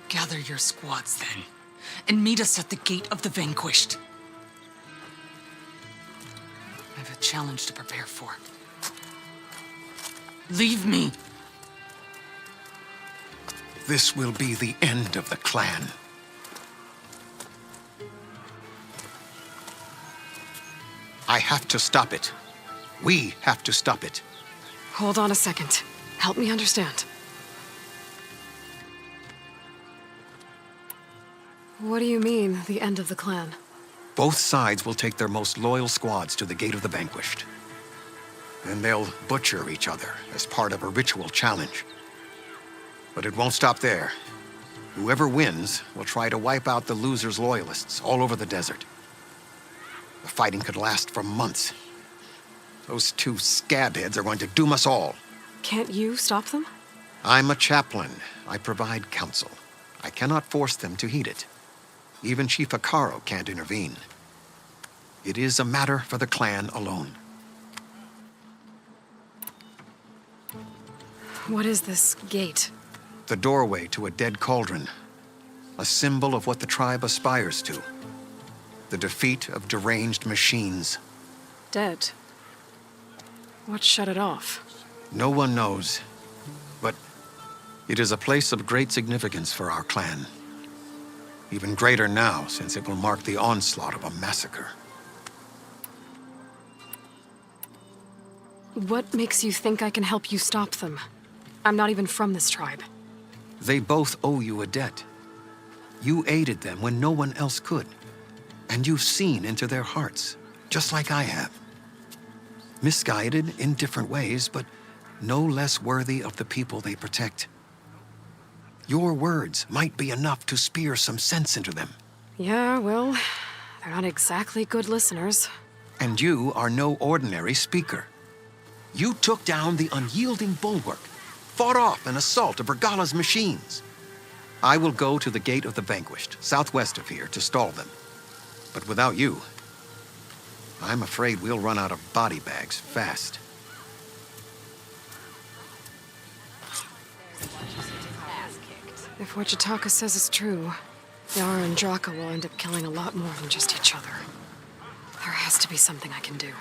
Gather your squads then, and meet us at the Gate of the Vanquished. I have a challenge to prepare for. Leave me. this will be the end of the clan. I have to stop it. We have to stop it. Hold on a second. Help me understand. What do you mean, the end of the clan? Both sides will take their most loyal squads to the Gate of the Vanquished. Then they'll butcher each other as part of a ritual challenge. But it won't stop there. Whoever wins will try to wipe out the loser's loyalists all over the desert. The fighting could last for months. Those two scabheads are going to doom us all. Can't you stop them? I'm a chaplain. I provide counsel. I cannot force them to heed it. Even Chief Akaro can't intervene. It is a matter for the clan alone. What is this gate? The doorway to a dead cauldron. A symbol of what the tribe aspires to. The defeat of deranged machines. Dead. What shut it off? No one knows, but it is a place of great significance for our clan. Even greater now, since it will mark the onslaught of a massacre. What makes you think I can help you stop them? I'm not even from this tribe. They both owe you a debt. You aided them when no one else could. And you've seen into their hearts, just like I have. Misguided in different ways, but no less worthy of the people they protect. Your words might be enough to spear some sense into them. Yeah, well, they're not exactly good listeners. And you are no ordinary speaker. You took down the unyielding bulwark, fought off an assault of Bergala's machines. I will go to the Gate of the Vanquished, southwest of here, to stall them. But without you, I'm afraid we'll run out of body bags fast. If what Jataka says is true, Yara and Draka will end up killing a lot more than just each other. There has to be something I can do.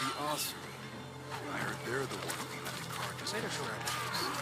be awesome. I heard they're the one behind the Hardisk strategies.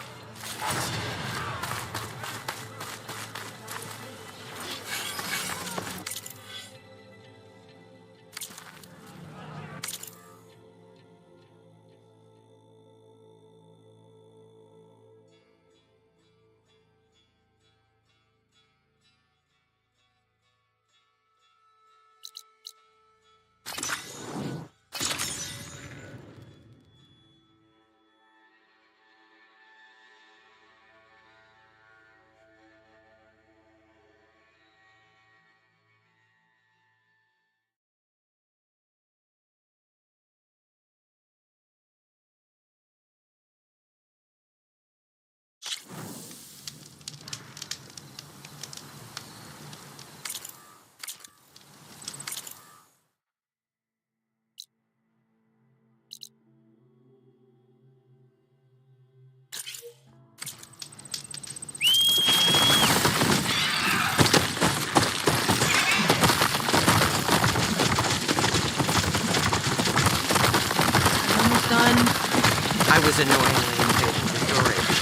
I was annoyingly impatient at your age,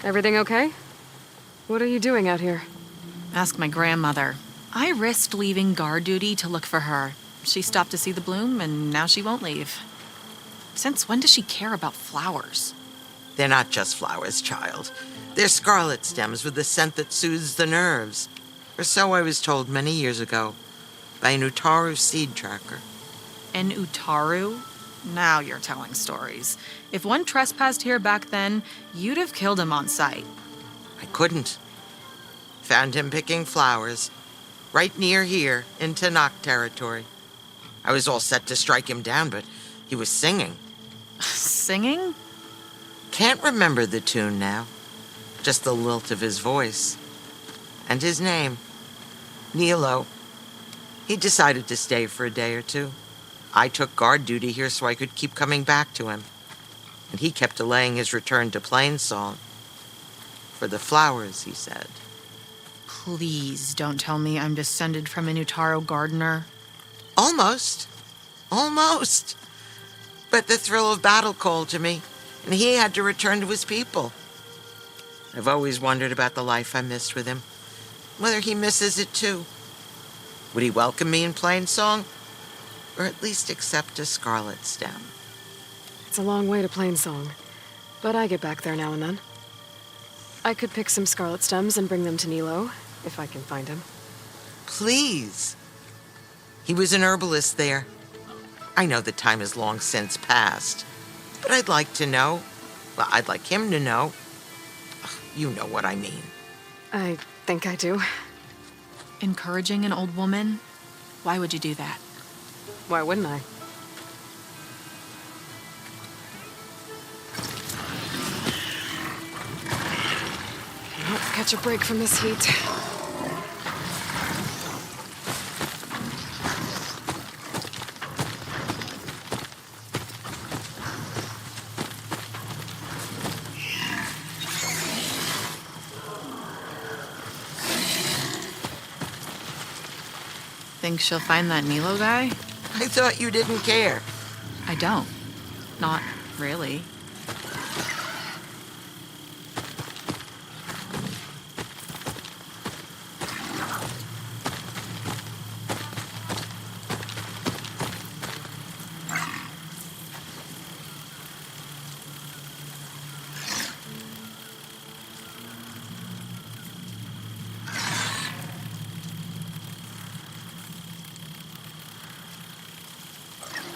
too. Everything okay? What are you doing out here? Ask my grandmother. I risked leaving guard duty to look for her. She stopped to see the bloom, and now she won't leave. Since when does she care about flowers? They're not just flowers, child. They're scarlet stems with the scent that soothes the nerves. Or so I was told many years ago by an Utaru seed tracker. An Utaru? Now you're telling stories. If one trespassed here back then, you'd have killed him on sight. I couldn't. Found him picking flowers, right near here in Tanakh territory. I was all set to strike him down, but he was singing. Singing? Can't remember the tune now. Just the lilt of his voice. And his name, Nilo. He decided to stay for a day or two. I took guard duty here so I could keep coming back to him. And he kept delaying his return to Plainsong. For the flowers, he said. Please don't tell me I'm descended from an Utaru gardener. Almost. Almost. But the thrill of battle called to me, and he had to return to his people. I've always wondered about the life I missed with him. Whether he misses it too. Would he welcome me in Plainsong? Or at least accept a scarlet stem? It's a long way to Plainsong, but I get back there now and then. I could pick some scarlet stems and bring them to Nilo, if I can find him. Please. He was an herbalist there. I know the time has long since passed, but I'd like to know. Well, I'd like him to know. You know what I mean. I think I do. Encouraging an old woman? Why would you do that? Why wouldn't I? Let's catch a break from this heat. Think she'll find that Nilo guy? I thought you didn't care. I don't. Not really.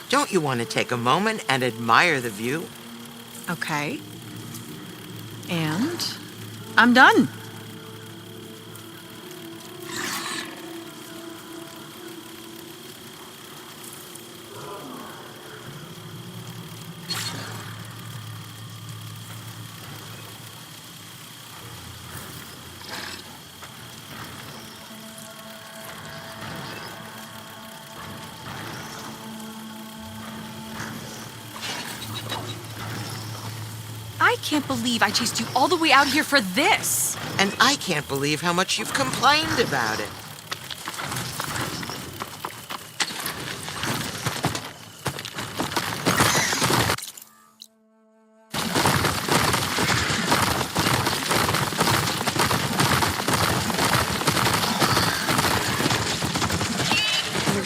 Don't you want to take a moment and admire the view? Okay. And I'm done. I can't believe I chased you all the way out here for this. And I can't believe how much you've complained about it.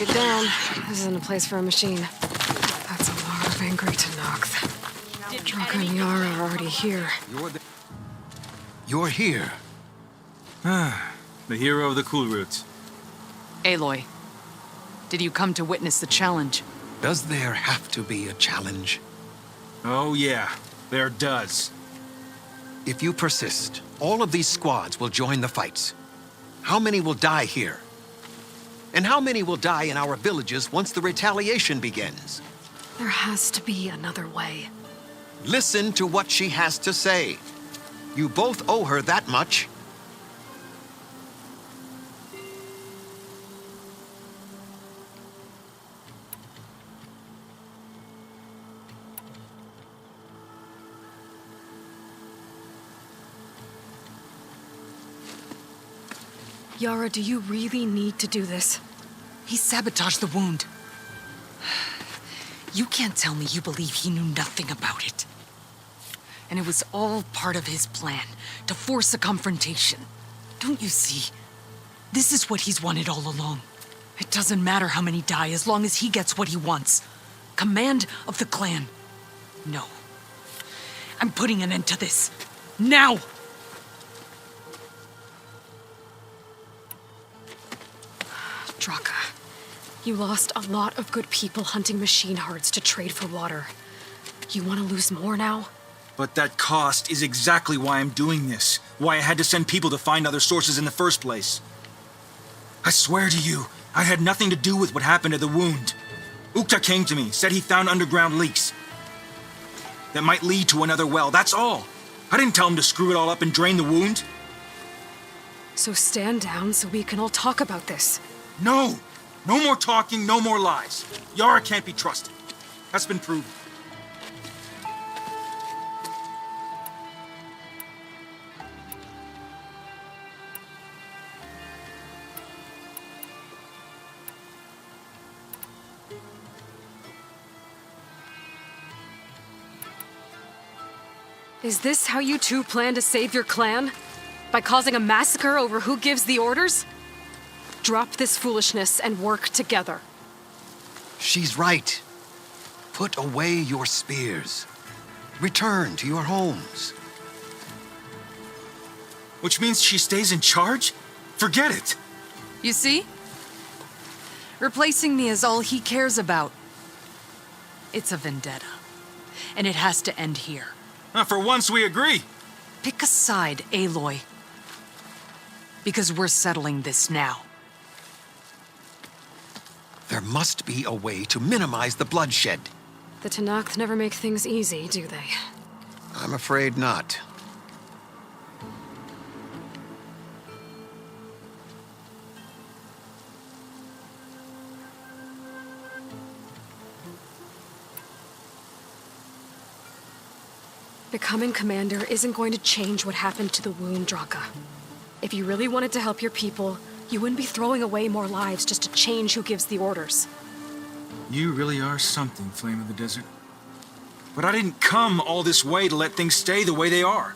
Take it down. This isn't a place for a machine. That's a lot of angry Tenakth. Draka and Yara are already here. You're here. The hero of the cool roots. Aloy, did you come to witness the challenge? Does there have to be a challenge? Oh yeah, there does. If you persist, all of these squads will join the fights. How many will die here? And how many will die in our villages once the retaliation begins? There has to be another way. Listen to what she has to say. You both owe her that much. Yara, do you really need to do this? He sabotaged the wound. You can't tell me you believe he knew nothing about it. And it was all part of his plan, to force a confrontation. Don't you see? This is what he's wanted all along. It doesn't matter how many die as long as he gets what he wants. Command of the clan. No. I'm putting an end to this. Now! Draka, you lost a lot of good people hunting machine hearts to trade for water. You want to lose more now? But that cost is exactly why I'm doing this. Why I had to send people to find other sources in the first place. I swear to you, I had nothing to do with what happened to the wound. Ukta came to me, said he found underground leaks that might lead to another well, that's all. I didn't tell him to screw it all up and drain the wound. So stand down so we can all talk about this. No! No more talking, no more lies. Yara can't be trusted. That's been proven. Is this how you two plan to save your clan? By causing a massacre over who gives the orders? Drop this foolishness and work together. She's right. Put away your spears. Return to your homes. Which means she stays in charge? Forget it. You see? Replacing me is all he cares about. It's a vendetta. And it has to end here. For once we agree. Pick a side, Aloy. Because we're settling this now. There must be a way to minimize the bloodshed. The Tenakth never make things easy, do they? I'm afraid not. Becoming commander isn't going to change what happened to the wound, Draka. If you really wanted to help your people, you wouldn't be throwing away more lives just to change who gives the orders. You really are something, Flame of the Desert. But I didn't come all this way to let things stay the way they are.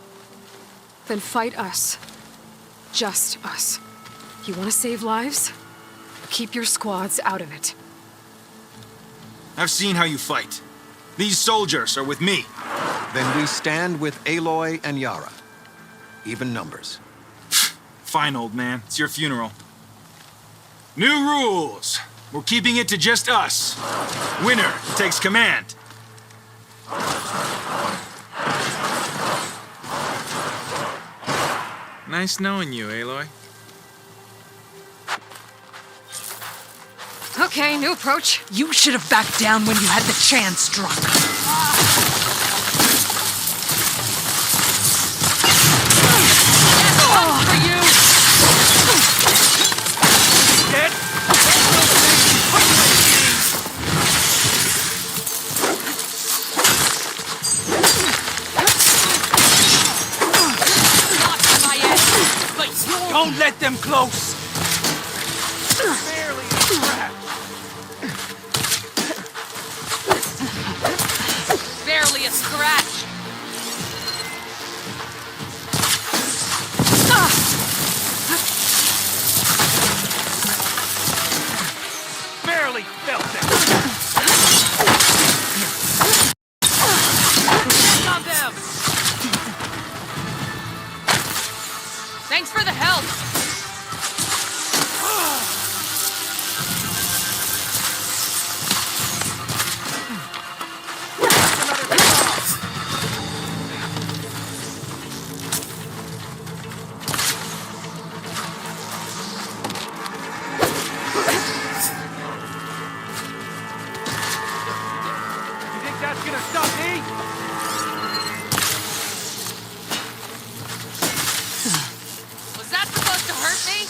Then fight us. Just us. You want to save lives? Keep your squads out of it. I've seen how you fight. These soldiers are with me. Then we stand with Aloy and Yara. Even numbers. Fine, old man. It's your funeral. New rules. We're keeping it to just us. Winner takes command. Nice knowing you, Aloy. Okay, new approach. You should have backed down when you had the chance, Draka. Don't let them close! Barely a scratch. Barely a scratch. Barely really felt it. Calm down. Thanks for the help. You think that's gonna stop me? Was that supposed to hurt me?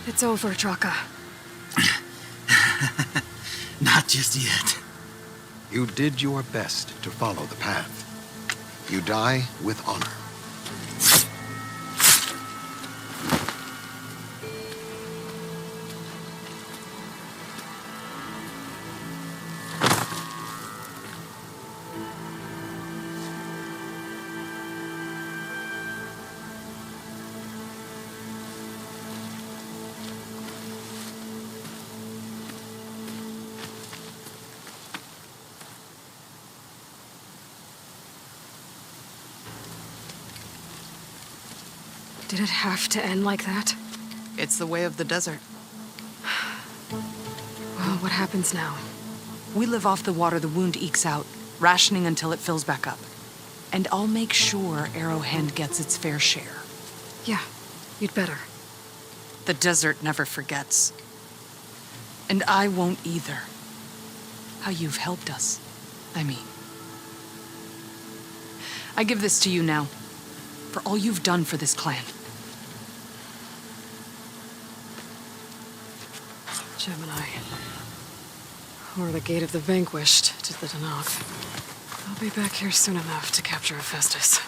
It's over, Draka. Not just yet. You did your best to follow the path. You die with honor. Did it have to end like that? It's the way of the desert. Well, what happens now? We live off the water the wound ekes out, rationing until it fills back up. And I'll make sure Arrowhand gets its fair share. Yeah, you'd better. The desert never forgets. And I won't either. How you've helped us, I mean. I give this to you now, for all you've done for this clan. Gemini. Or the Gate of the Vanquished to the Danakth. I'll be back here soon enough to capture Hephaestus.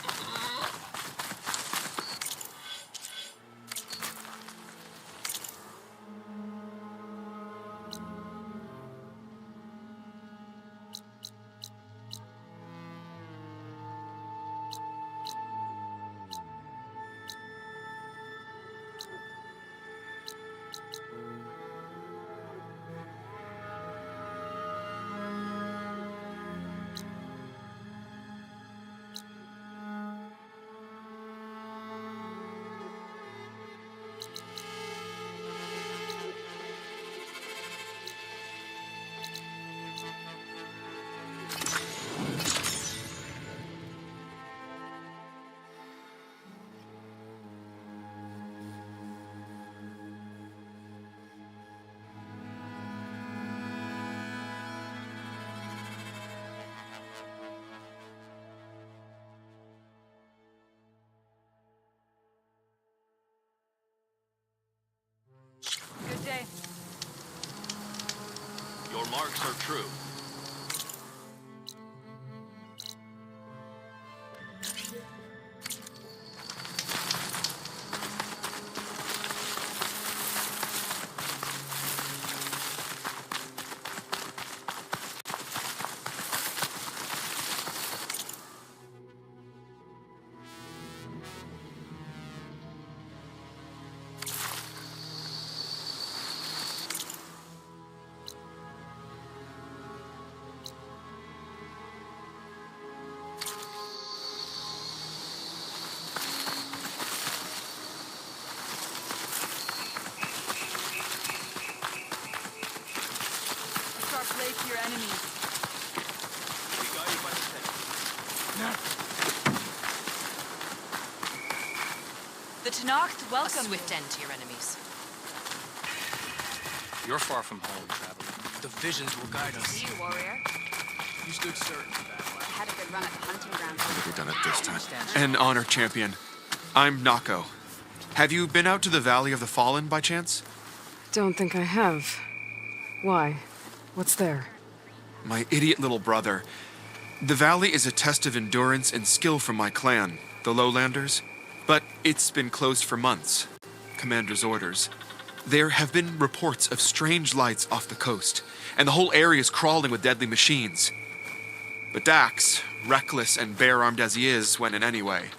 Good day. Your marks are true. To your enemies. We got you by the tail. The Tanakh welcome. A swift end to your enemies. You're far from home, traveler. The visions will guide us. You, warrior. You stood certain of that. I had a good run at the hunting grounds. have we done it this time? An honor, champion. I'm Nako. Have you been out to the Valley of the Fallen by chance? Don't think I have. Why? What's there? My idiot little brother. The valley is a test of endurance and skill from my clan, the Lowlanders. But it's been closed for months. Commander's orders. There have been reports of strange lights off the coast, and the whole area is crawling with deadly machines. But Dax, reckless and bare-armed as he is, went in anyway.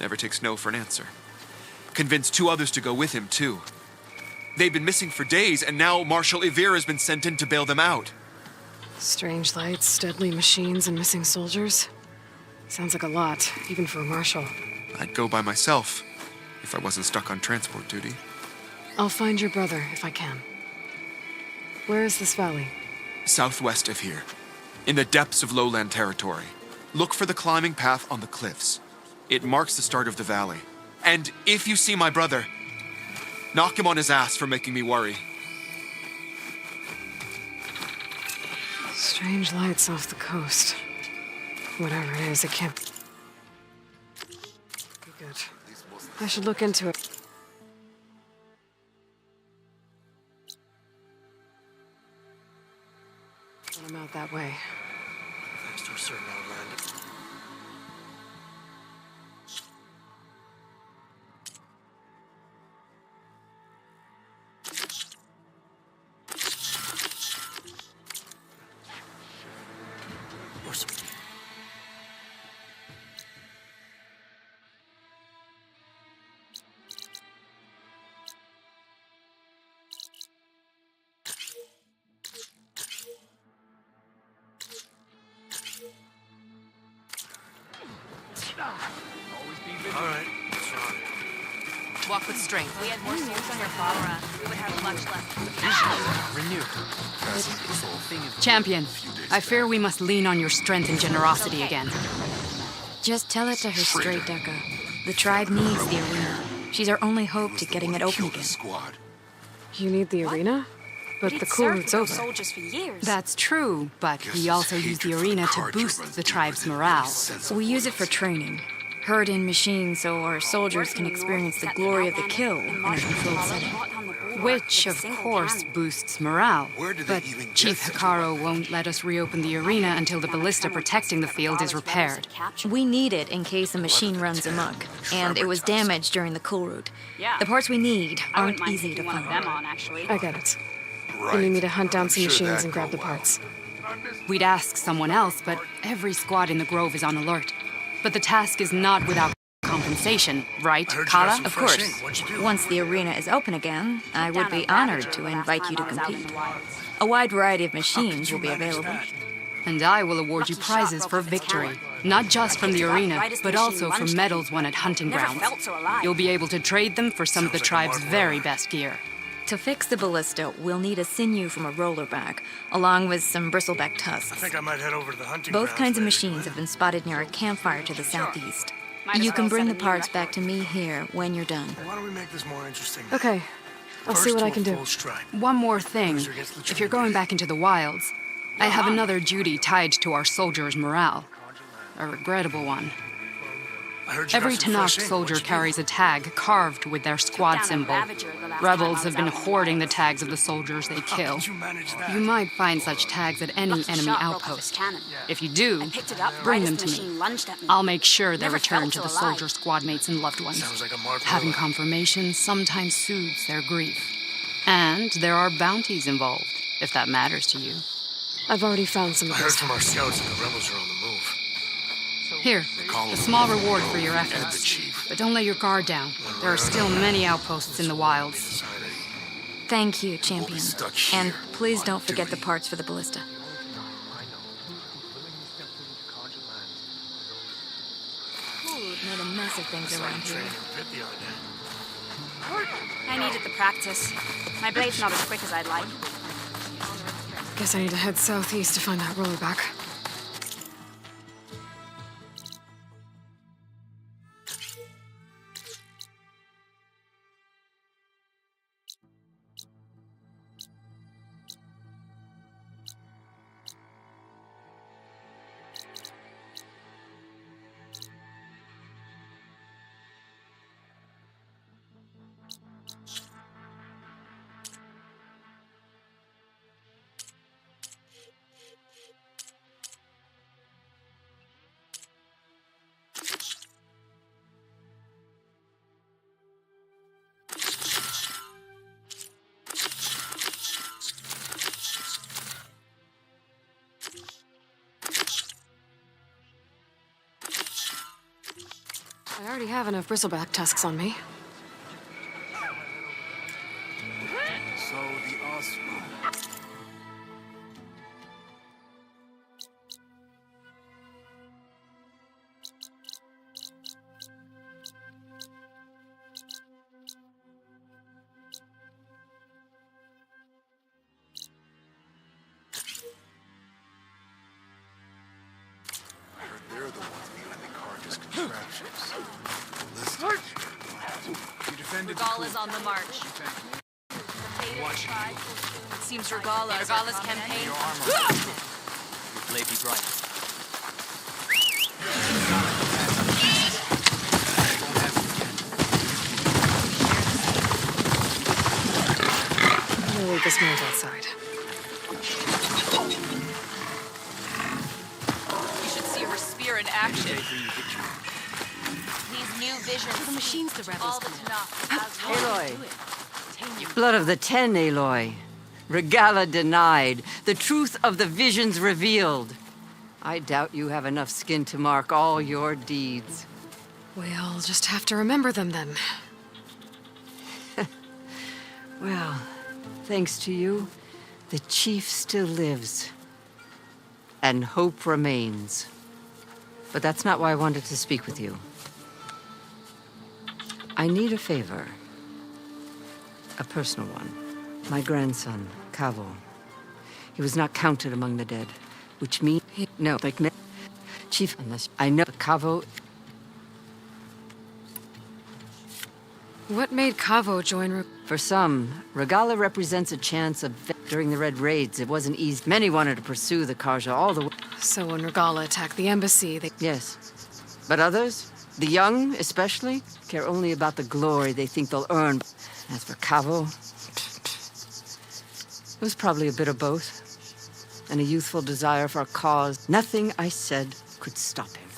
Never takes no for an answer. Convinced 2 others to go with him, too. They've been missing for days, and now Marshal Ivir has been sent in to bail them out. Strange lights, deadly machines, and missing soldiers. Sounds like a lot, even for a marshal. I'd go by myself, if I wasn't stuck on transport duty. I'll find your brother, if I can. Where is this valley? Southwest of here, in the depths of lowland territory. Look for the climbing path on the cliffs. It marks the start of the valley. And if you see my brother, knock him on his ass for making me worry. Strange lights off the coast. Whatever it is, it can't be good. I should look into it. When I'm out that way. Thanks to a certain outlander. All right. Walk with strength. We had more souls on your flora. We would have much less. Renewed. Champion, I fear we must lean on your strength and generosity again. Just tell it to her straight, Decca. The tribe needs the arena. She's our only hope to getting it open again. You need the arena? But the cool route's over. Soldiers for years. That's true, but we also use the arena to boost the tribe's morale. We use it for training. Herd in machines so our soldiers can experience the glory of the kill in a controlled setting. Which, of course, boosts morale. But Chief Hikaru won't let us reopen the arena until the ballista protecting the field is repaired. We need it in case a machine runs amok, and it was damaged during the cool route. The parts we need aren't easy to find. I get it. You need me to hunt down some machines and grab the parts. We'd ask someone else, but every squad in the Grove is on alert. But the task is not without compensation, right, Kala? Of course. Once the arena is open again, I would be honored to invite you to compete. A wide variety of machines will be available. And I will award you prizes for victory. Not just from the arena, but also for medals won at hunting grounds. You'll be able to trade them for some of the tribe's very best gear. To fix the ballista, we'll need a sinew from a rollerback, along with some bristleback tusks. I think I might head over to the hunting Both grounds kinds of later machines have been spotted near a campfire to the southeast. You can bring the parts back to me here when you're done. Why don't we make this more interesting? Okay. I'll see what I can do. One more thing. If you're going back into the wilds, I have another duty tied to our soldiers' morale. A regrettable one. Every Tanakh soldier carries a tag carved with their squad symbol. Rebels have been hoarding the tags of the soldiers they kill. You might find such tags at any enemy outpost. If you do, bring them to me. I'll make sure they're returned to the soldier squad mates and loved ones. Having confirmation sometimes soothes their grief. And there are bounties involved, if that matters to you. I've already found some of I heard those. from our scouts that the rebels are on the move. Here, a small reward for your efforts. But don't let your guard down. There are still many outposts in the wilds. Thank you, champion. And please don't forget the parts for the ballista. Made a mess of things around here. I needed the practice. My blade's not as quick as I'd like. Guess I need to head southeast to find that rollerback. I already have enough bristleback tusks on me. So the Osprey. They're the ones behind the Hardisk contraptions. You defended Regala's on the march. It seems Regala's campaign. Lay be bright. I'm gonna leave this mount outside. You should see her spear in action. These new visions. The machines the rebels all the Tanakh. Aloy. Blood of the Ten, Aloy. Regala denied. The truth of the visions revealed. I doubt you have enough skin to mark all your deeds. We'll just have to remember them then. Well, thanks to you, the chief still lives. And hope remains. But that's not why I wanted to speak with you. I need a favor. A personal one. My grandson, Kavo. He was not counted among the dead, which means... No, like... Chief, unless I know Kavo... What made Kavo join... For some, Regala represents a chance of... During the Red Raids, it wasn't easy. Many wanted to pursue the Karja all the way... So when Regala attacked the embassy, they... Yes. But others, the young especially, care only about the glory they think they'll earn. As for Kavo... It was probably a bit of both. And a youthful desire for a cause. Nothing I said could stop him.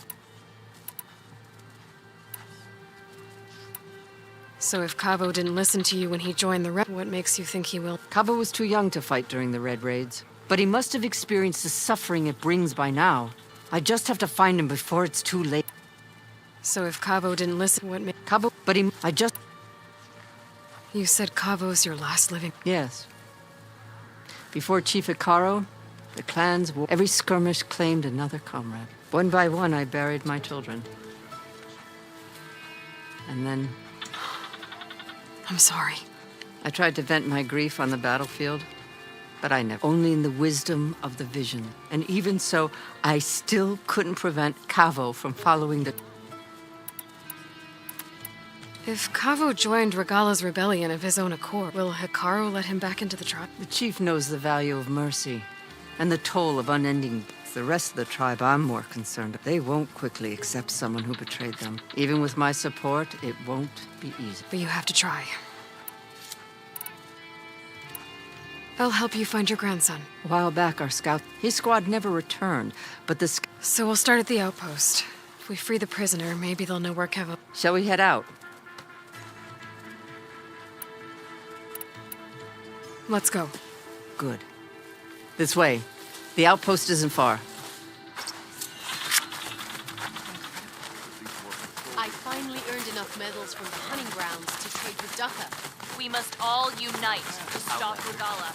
So if Kavo didn't listen to you when he joined the what makes you think he will? Kavo was too young to fight during the Red Raids. But he must have experienced the suffering it brings by now. I just have to find him before it's too late. So if Kavo didn't listen, what made... Kavo... But he... I just... You said Kavo's your last living... Yes. Before Chief Ikaro, the clans... Every skirmish claimed another comrade. One by one, I buried my children. And then... I'm sorry. I tried to vent my grief on the battlefield, but I never. Only in the wisdom of the vision. And even so, I still couldn't prevent Kavo from following the... If Kavo joined Regala's rebellion of his own accord, will Hikaru let him back into the tribe? The chief knows the value of mercy, and the toll of unending... The rest of the tribe I'm more concerned. They won't quickly accept someone who betrayed them. Even with my support, it won't be easy. But you have to try. I'll help you find your grandson. A while back, our scout... His squad never returned, but the... So we'll start at the outpost. If we free the prisoner, maybe they'll know where Kavo... Shall we head out? Let's go. Good. This way. The outpost isn't far. I finally earned enough medals from the hunting grounds to trade with Dukkha. We must all unite to stop Regala.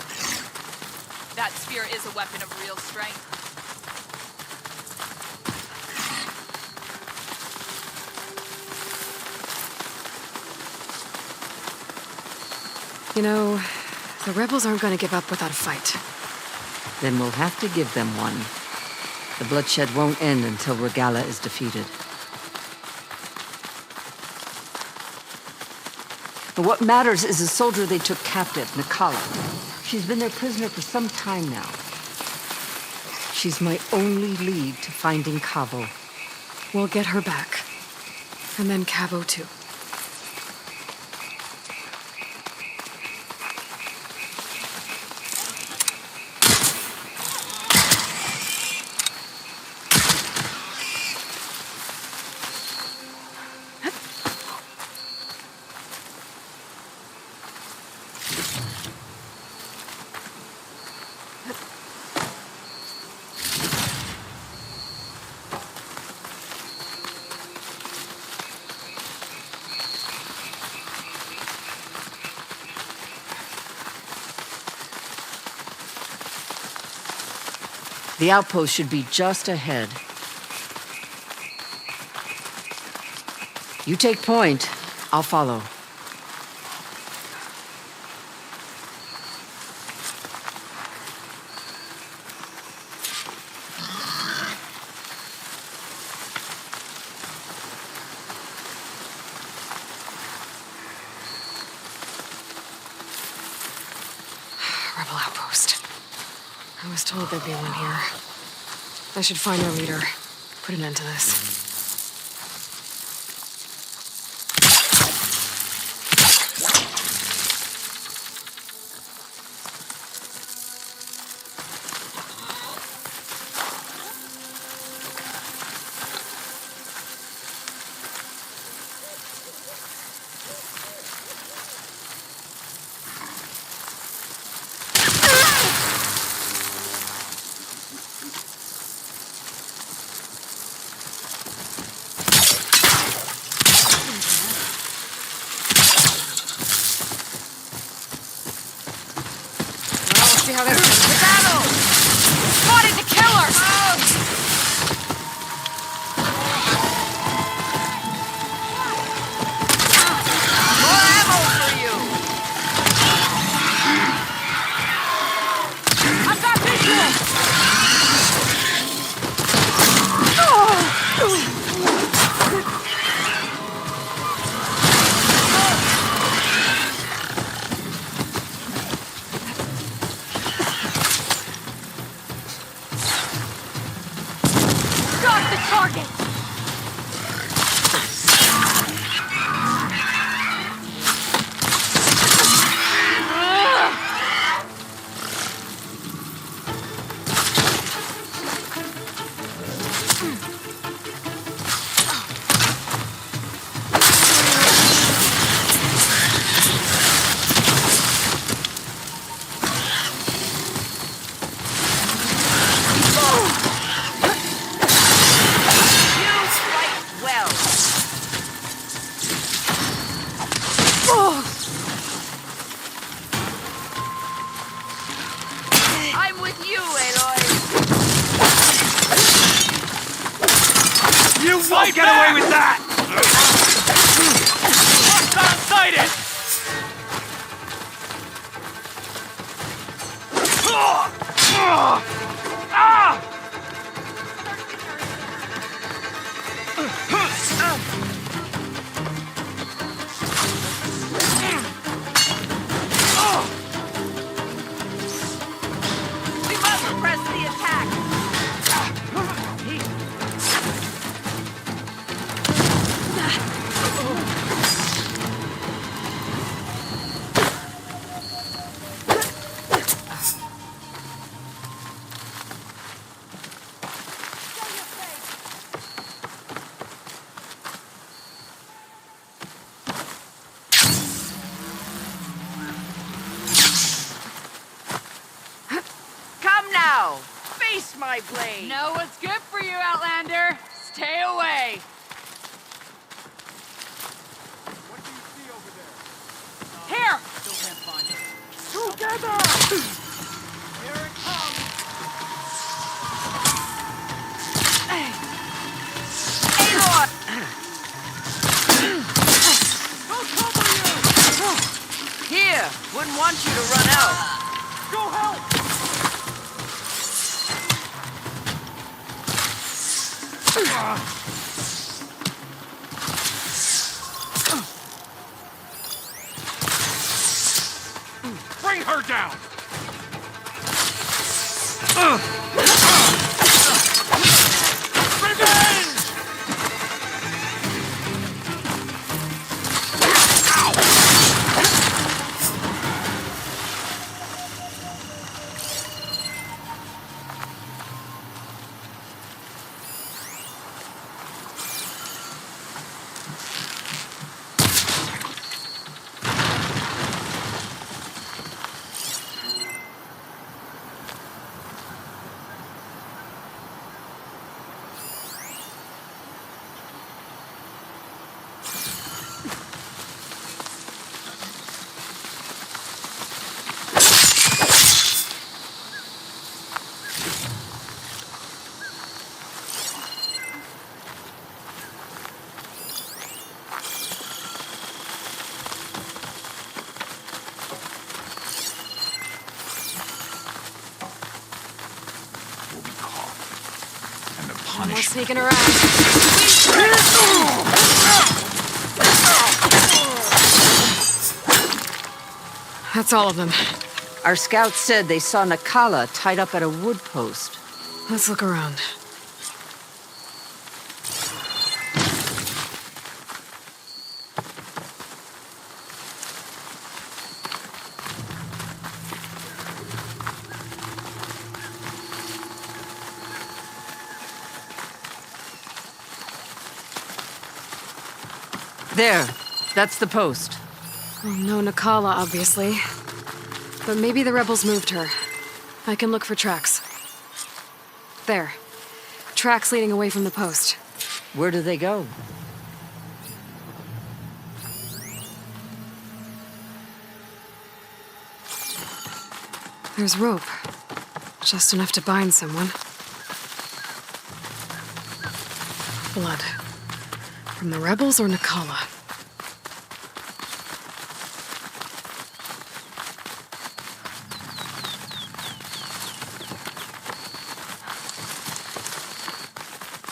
That spear is a weapon of real strength. You know, the rebels aren't going to give up without a fight. Then we'll have to give them one. The bloodshed won't end until Regala is defeated. But what matters is the soldier they took captive, Nikala. She's been their prisoner for some time now. She's my only lead to finding Kavo. We'll get her back. And then Kavo too. The outpost should be just ahead. You take point. I'll follow. Rebel outpost. I was told there'd be one here. I should find their leader. Put an end to this. See how this is. The battle! Spotted the killer! More ammo for you! I've got visual! Got the target! I'm with you, Aloy. You won't get away with that! Hostile sighted! Ah! We must press the attack. Come now, face my blade. Know what's good for you, Outlander. Stay away. Here! Still can't find it. Together! Here it comes. Aloy! I'll cover you! Here, wouldn't want you to run out. Go help! Bring her down! Revenge! more sneaking around. That's all of them. Our scouts said they saw Nakala tied up at a wood post. Let's look around. There. That's the post. Well, no Nakala, obviously. But maybe the rebels moved her. I can look for tracks. There. Tracks leading away from the post. Where do they go? There's rope. Just enough to bind someone. Blood. From the rebels or Nakala?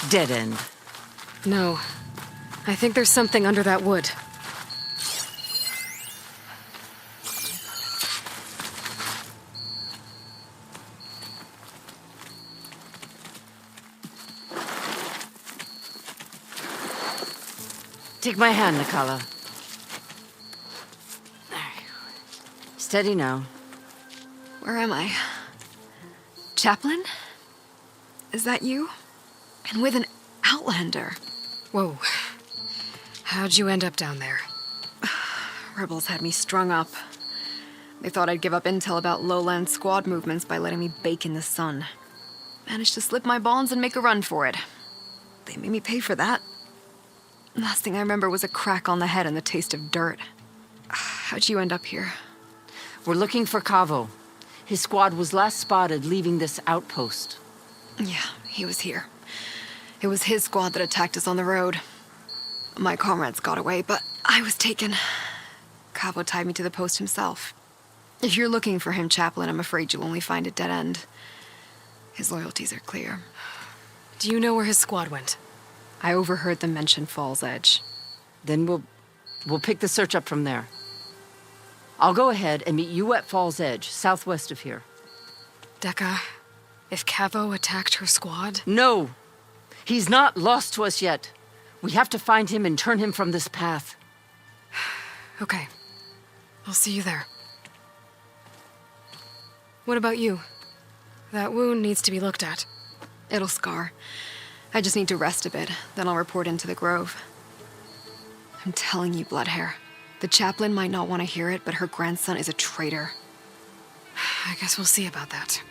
Dead end. No. I think there's something under that wood. Take my hand, Nakala. Steady now. Where am I? Chaplain? Is that you? And with an outlander. Whoa. How'd you end up down there? Rebels had me strung up. They thought I'd give up intel about lowland squad movements by letting me bake in the sun. Managed to slip my bonds and make a run for it. They made me pay for that. Last thing I remember was a crack on the head and the taste of dirt. How'd you end up here? We're looking for Cavo. His squad was last spotted leaving this outpost. Yeah, he was here. It was his squad that attacked us on the road. My comrades got away, but I was taken. Cavo tied me to the post himself. If you're looking for him, Chaplain, I'm afraid you'll only find a dead end. His loyalties are clear. Do you know where his squad went? I overheard them mention Fall's Edge. Then we'll pick the search up from there. I'll go ahead and meet you at Fall's Edge, southwest of here. Decca, if Cavo attacked her squad? No! He's not lost to us yet. We have to find him and turn him from this path. Okay. I'll see you there. What about you? That wound needs to be looked at. It'll scar. I just need to rest a bit, then I'll report into the Grove. I'm telling you, Bloodhair. The chaplain might not want to hear it, but her grandson is a traitor. I guess we'll see about that.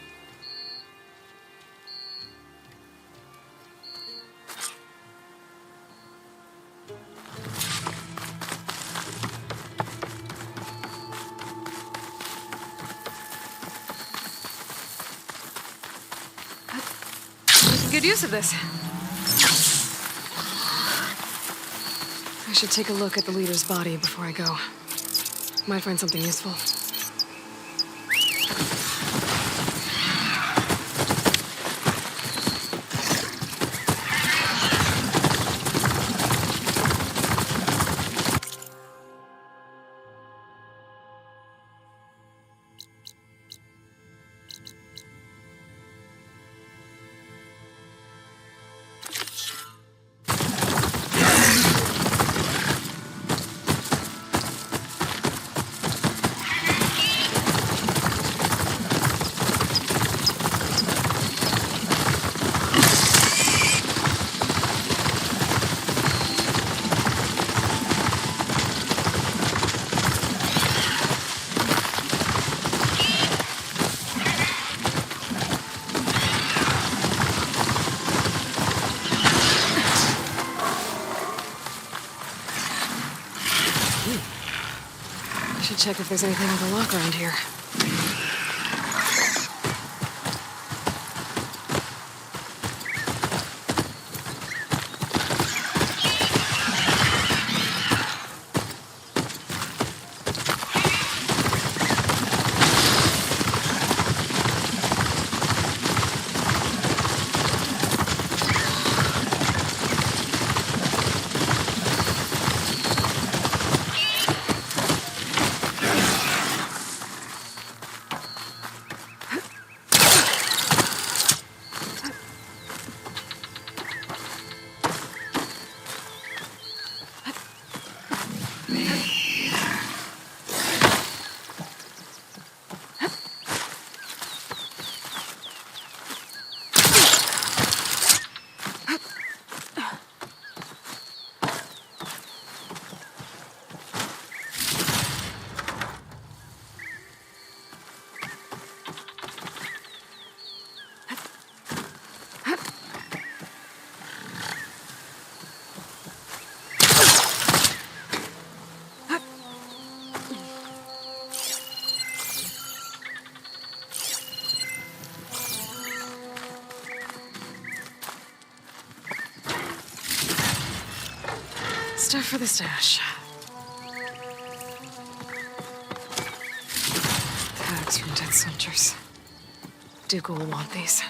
Good use of this. I should take a look at the leader's body before I go. Might find something useful. Check if there's anything with a lock around here. Stuff for the stash. Tags from dead soldiers. Dooku will want these.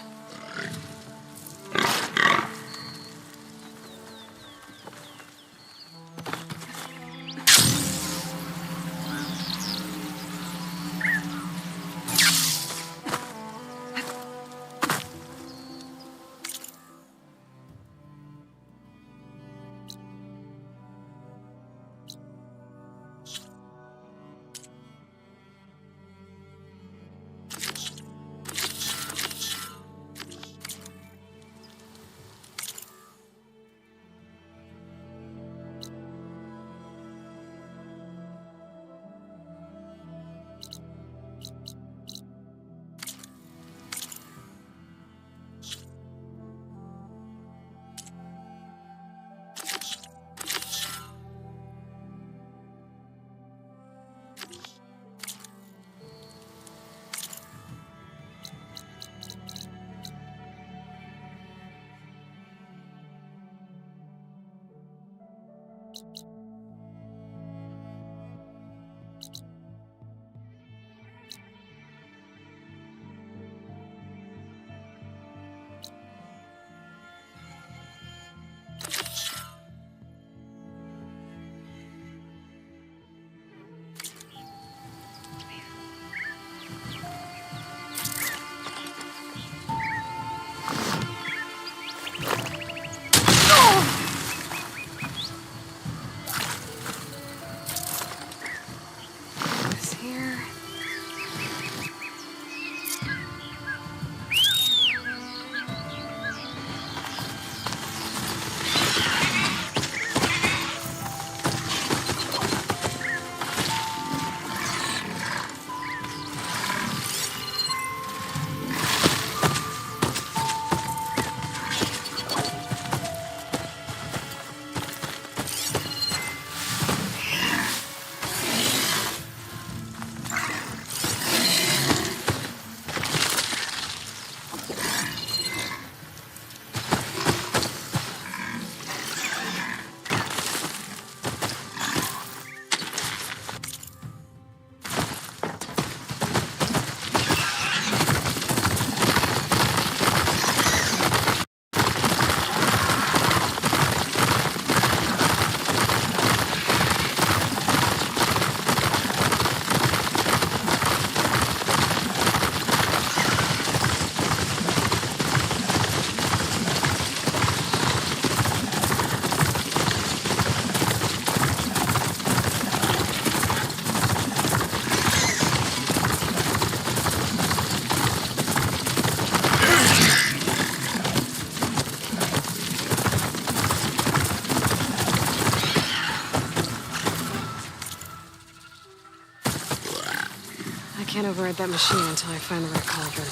I can't override that machine until I find the right cauldron.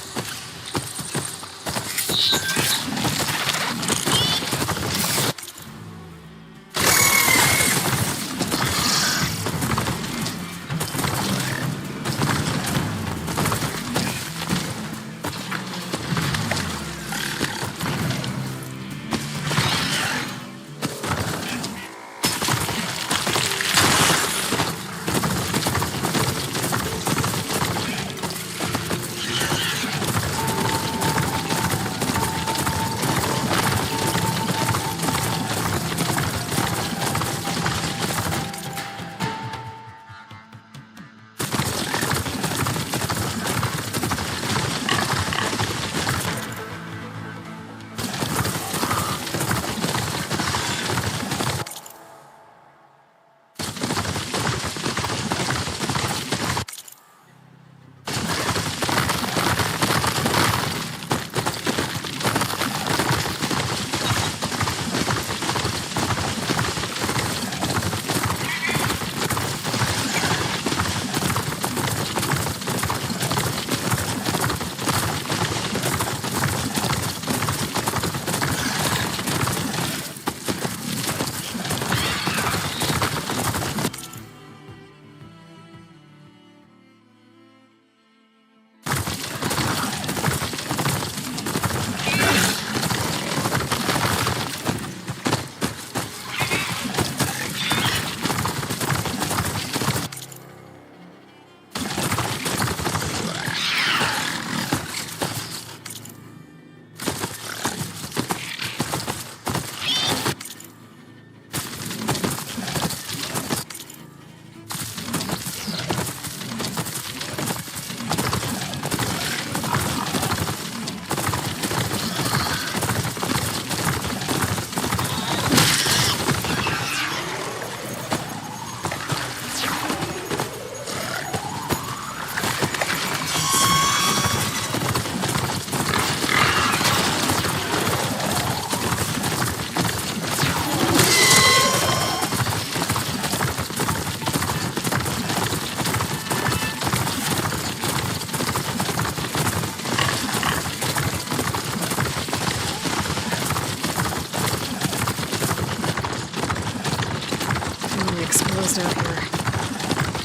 exposed out here.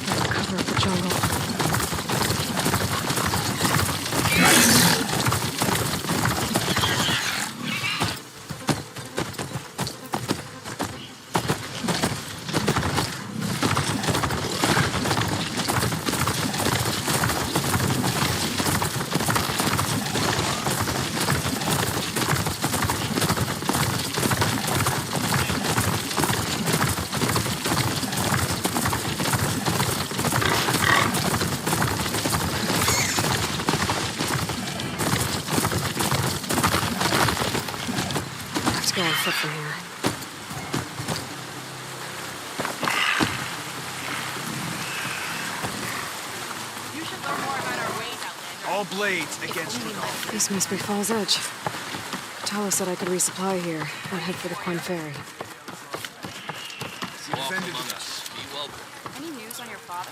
Gotta cover up the jungle. Go on foot from here. You should learn more about our ways, Outlander. All blades against Regal. This must be Fall's Edge. Tala said I could resupply here and head for the Quinn Ferry. Walk among us. Be welcome. Any news on your father?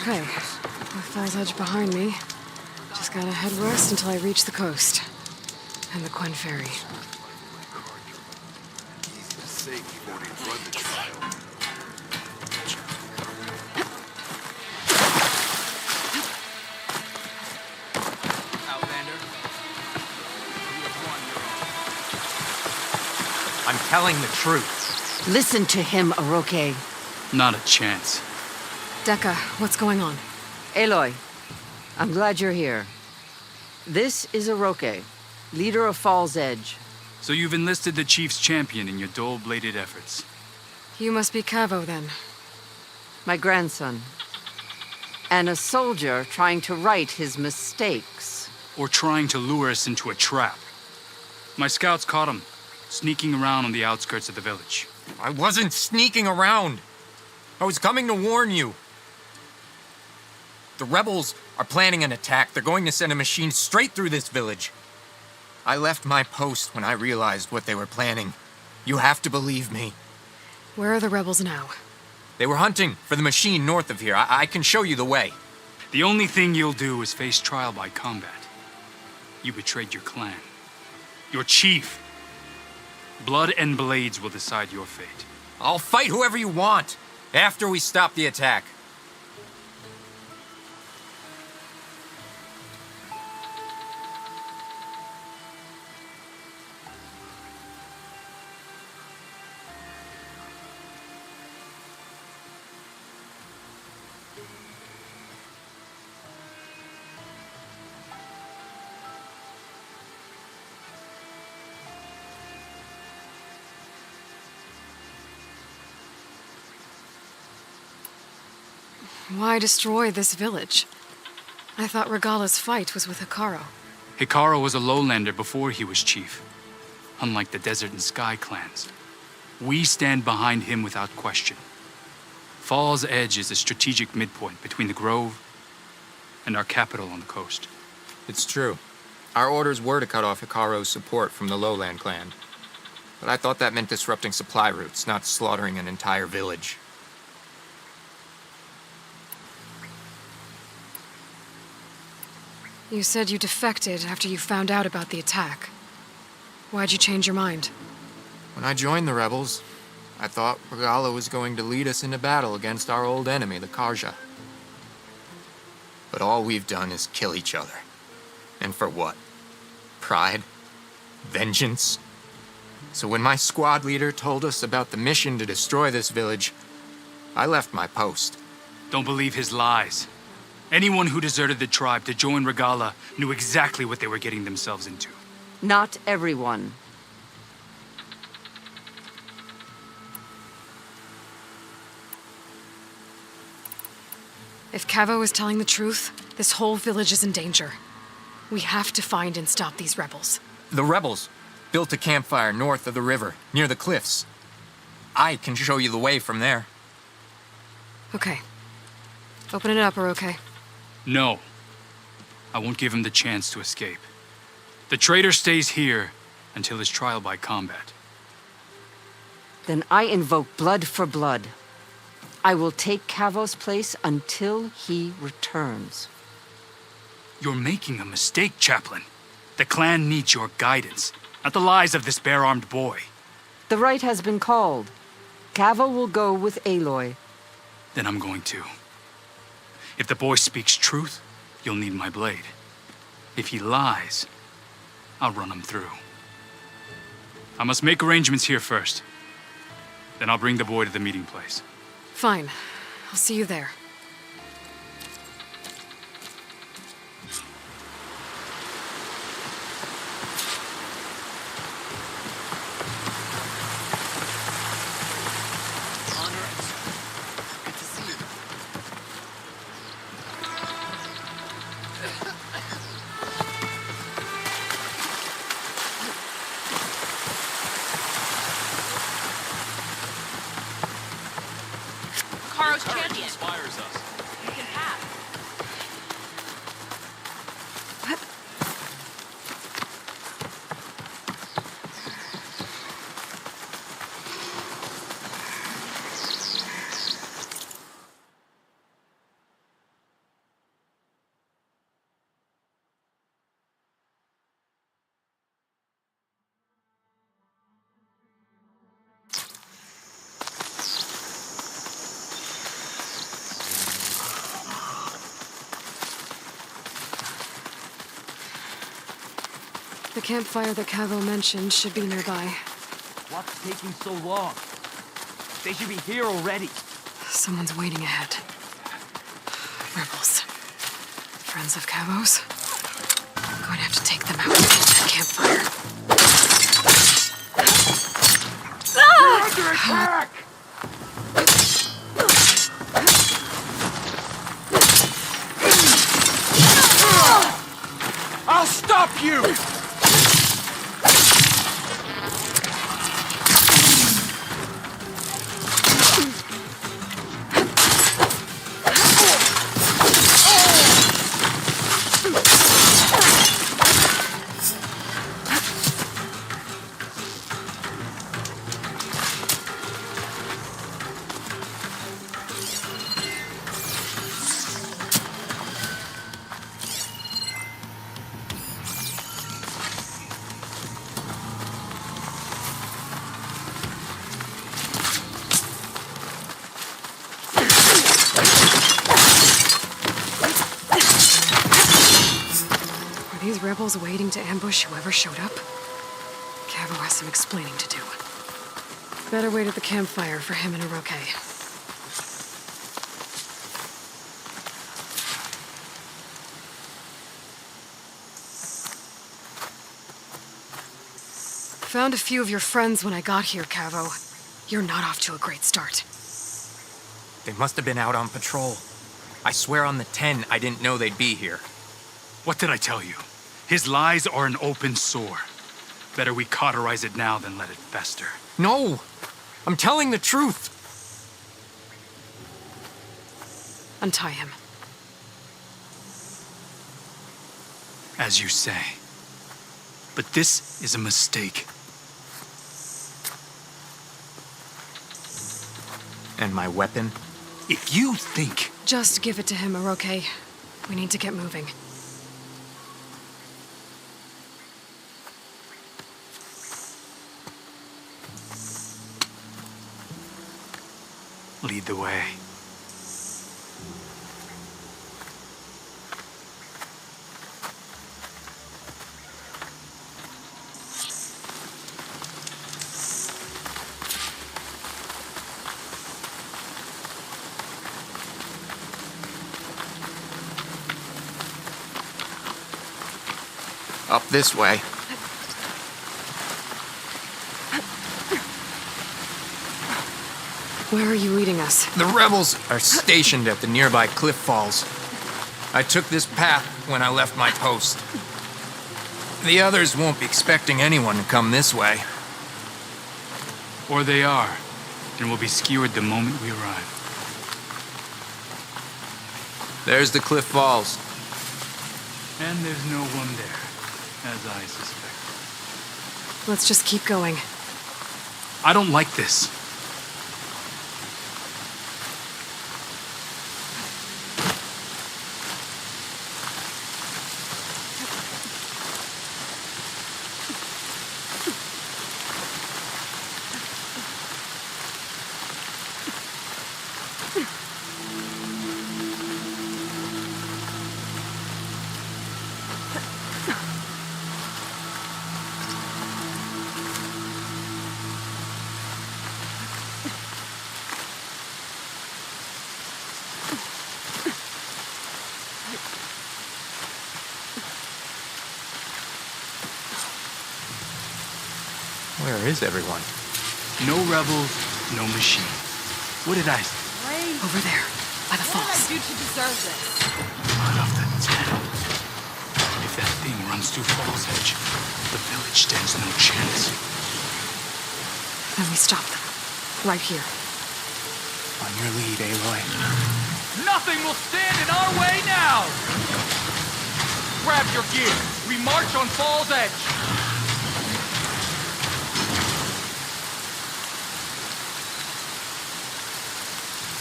Okay, with Fall's Edge behind me, just gotta head west until I reach the coast. And the Quinn Ferry. Outlander. I'm telling the truth. Listen to him, Aroke. Not a chance. Dekka, what's going on? Aloy, I'm glad you're here. This is Aroke, leader of Fall's Edge. So you've enlisted the Chief's champion in your dull-bladed efforts. You must be Cavo, then. My grandson. And a soldier trying to right his mistakes. Or trying to lure us into a trap. My scouts caught him, sneaking around on the outskirts of the village. I wasn't sneaking around. I was coming to warn you. The rebels are planning an attack. They're going to send a machine straight through this village. I left my post when I realized what they were planning. You have to believe me. Where are the rebels now? They were hunting for the machine north of here. I can show you the way. The only thing you'll do is face trial by combat. You betrayed your clan. Your chief. Blood and blades will decide your fate. I'll fight whoever you want, after we stop the attack. Why destroy this village? I thought Regala's fight was with Hikaru. Hikaru was a lowlander before he was chief. Unlike the Desert and Sky clans. We stand behind him without question. Fall's Edge is a strategic midpoint between the Grove and our capital on the coast. It's true. Our orders were to cut off Hikaru's support from the lowland clan. But I thought that meant disrupting supply routes, not slaughtering an entire village. You said you defected after you found out about the attack. Why'd you change your mind? When I joined the rebels, I thought Regala was going to lead us into battle against our old enemy, the Karja. But all we've done is kill each other. And for what? Pride? Vengeance? So when my squad leader told us about the mission to destroy this village, I left my post. Don't believe his lies. Anyone who deserted the tribe to join Regala knew exactly what they were getting themselves into. Not everyone. If Cavo is telling the truth, this whole village is in danger. We have to find and stop these rebels. The rebels built a campfire north of the river, near the cliffs. I can show you the way from there. Okay. Open it up, Aroke. No. I won't give him the chance to escape. The traitor stays here until his trial by combat. Then I invoke blood for blood. I will take Cavo's place until he returns. You're making a mistake, Chaplain. The clan needs your guidance, not the lies of this bare-armed boy. The right has been called. Cavo will go with Aloy. Then I'm going to. If the boy speaks truth, you'll need my blade. If he lies, I'll run him through. I must make arrangements here first. Then I'll bring the boy to the meeting place. Fine. I'll see you there. Karo's champion. Inspires us. You can pass. The campfire that Cavo mentioned should be nearby. What's taking so long? They should be here already. Someone's waiting ahead. Rebels. Friends of Cavo's. I'm going to have to take them out and get that campfire. We're under attack! I'll stop you! Were these rebels waiting to ambush whoever showed up? Cavo has some explaining to do. Better wait at the campfire for him and Hiroke. Found a few of your friends when I got here, Cavo. You're not off to a great start. They must have been out on patrol. I swear on the 10, I didn't know they'd be here. What did I tell you? His lies are an open sore. Better we cauterize it now than let it fester. No! I'm telling the truth! Untie him. As you say. But this is a mistake. And my weapon? If you think... Just give it to him, Hiroke. We need to get moving. Lead the way. Up this way. Where are you leading us? The rebels are stationed at the nearby cliff falls. I took this path when I left my post. The others won't be expecting anyone to come this way. Or they are, and will be skewered the moment we arrive. There's the cliff falls. And there's no one there, as I suspected. Let's just keep going. I don't like this. Where is everyone? No rebels, no machine. What did I say? Over there, by the What falls. did I do to deserve this? Out of the 10. If that thing runs through Fall's Edge, the village stands no chance. Then we stop them. Right here. On your lead, Aloy. Nothing will stand in our way now! Grab your gear. We march on Fall's Edge.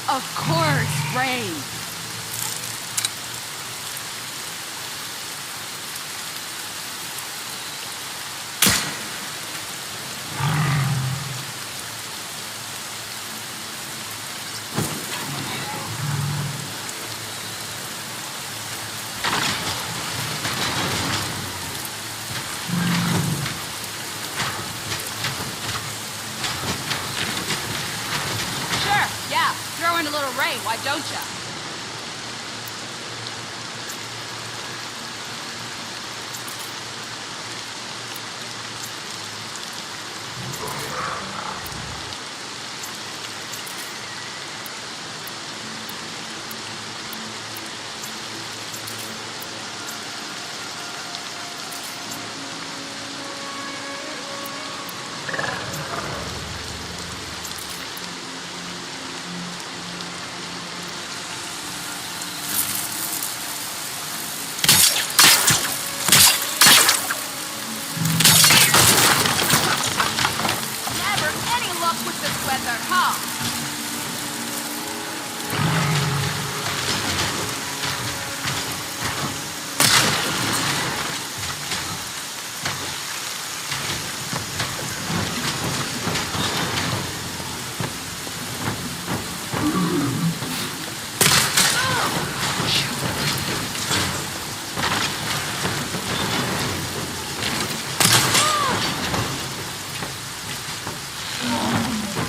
Of course, Rain. Sure, yeah. Throw in a little rain, why don't ya? Never any luck with this weather, huh?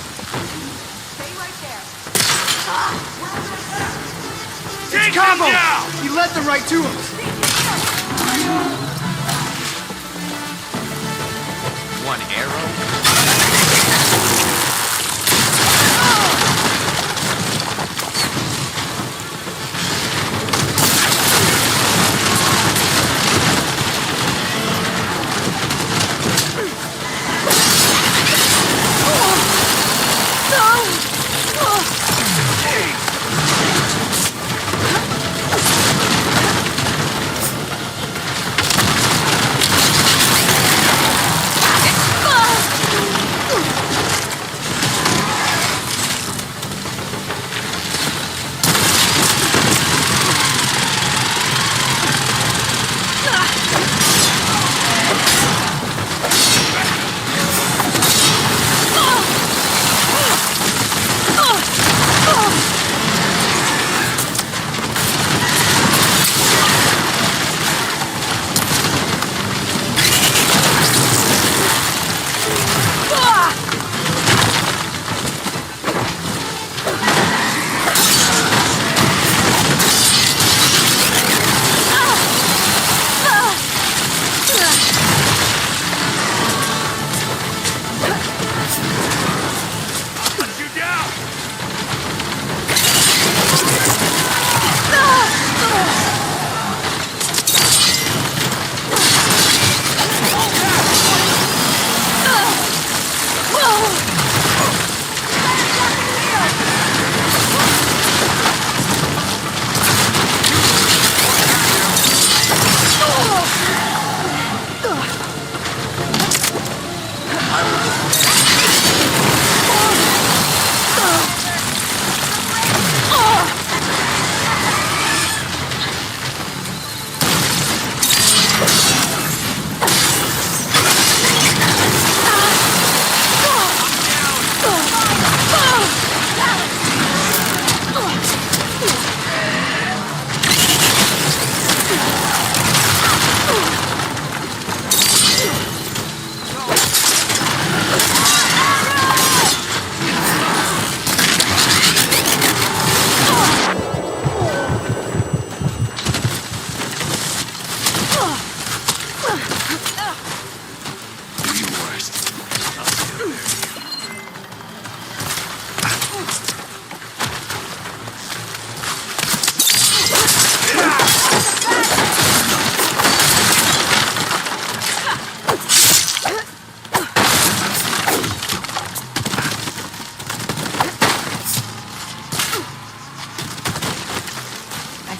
Stay right there. Cabo! He led them right to us! One arrow?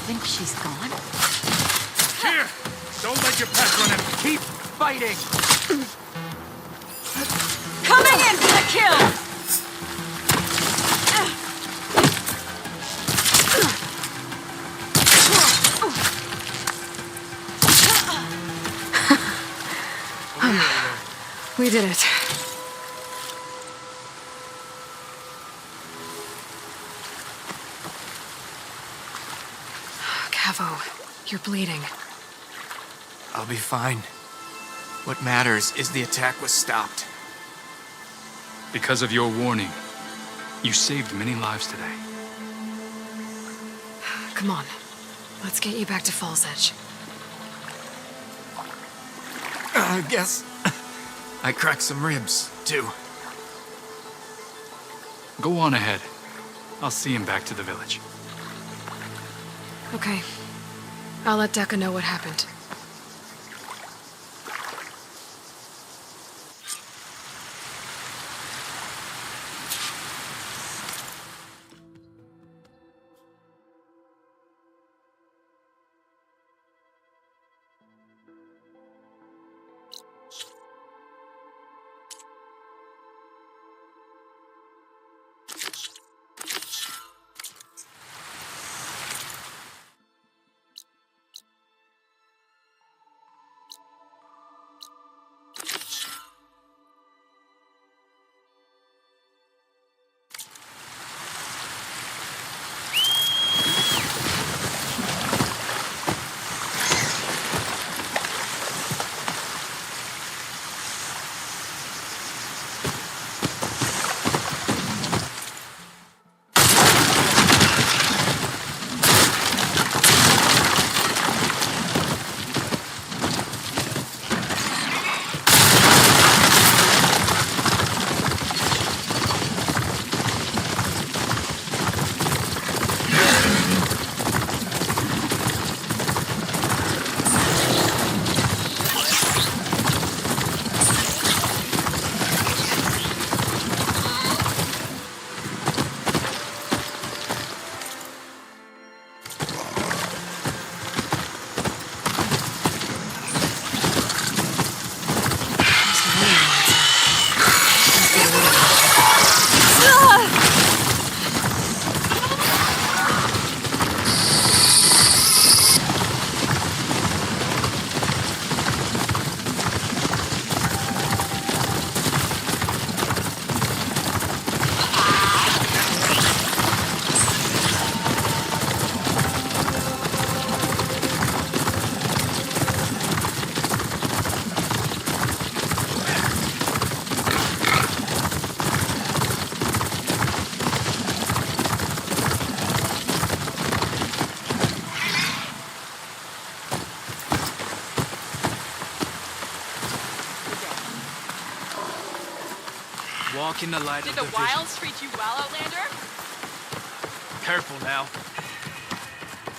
think she's gone? Here! Don't let your pet run him. Keep fighting! Coming in for the kill! We did it. Cavo, you're bleeding. I'll be fine. What matters is the attack was stopped. Because of your warning, you saved many lives today. Come on. Let's get you back to Fall's Edge. I guess I cracked some ribs, too. Go on ahead. I'll see him back to the village. Okay. I'll let Decca know what happened. Walk in the light Did of the the vision. wilds treat you well, Outlander? Careful now.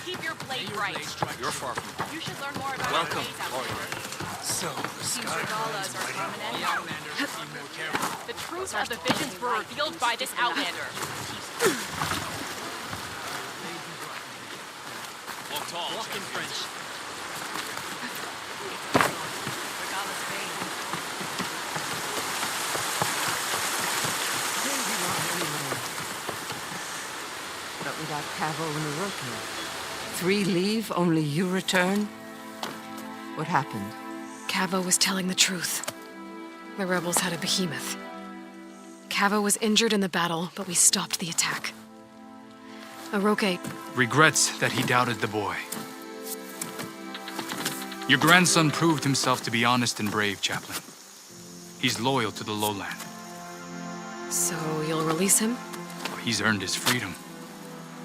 Keep your blade bright. You're far from home. You should learn more about Welcome, our ways, Outlander. So, the Seems sky Regala is our permanent. Outlanders seem more careful. The truth of the visions were revealed by this Outlander. Walk tall. Walk in French. Regala's vein. But without Cavo and Orochi. 3 leave, only you return? What happened? Cavo was telling the truth. The rebels had a behemoth. Cavo was injured in the battle, but we stopped the attack. Orochi... Regrets that he doubted the boy. Your grandson proved himself to be honest and brave, Chaplain. He's loyal to the lowland. So you'll release him? Well, he's earned his freedom.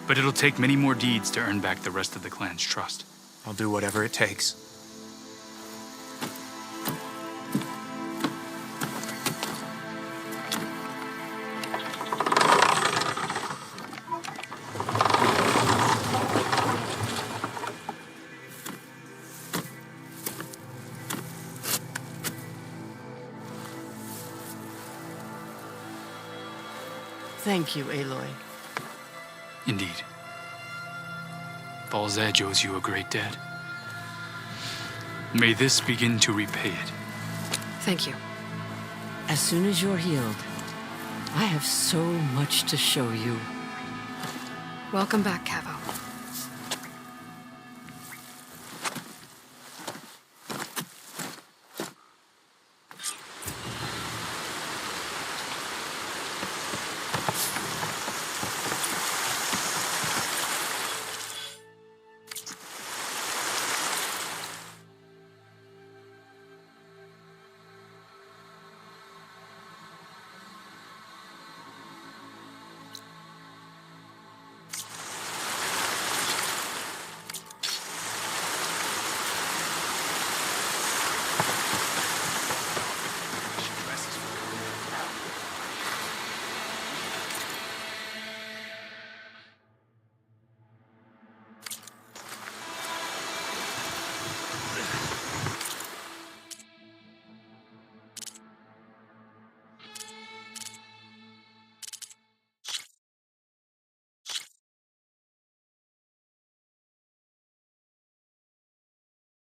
But it'll take many more deeds to earn back the rest of the clan's trust. I'll do whatever it takes. Thank you, Aloy. Indeed. Falls Edge owes you a great debt. May this begin to repay it. Thank you. As soon as you're healed, I have so much to show you. Welcome back, Cavo.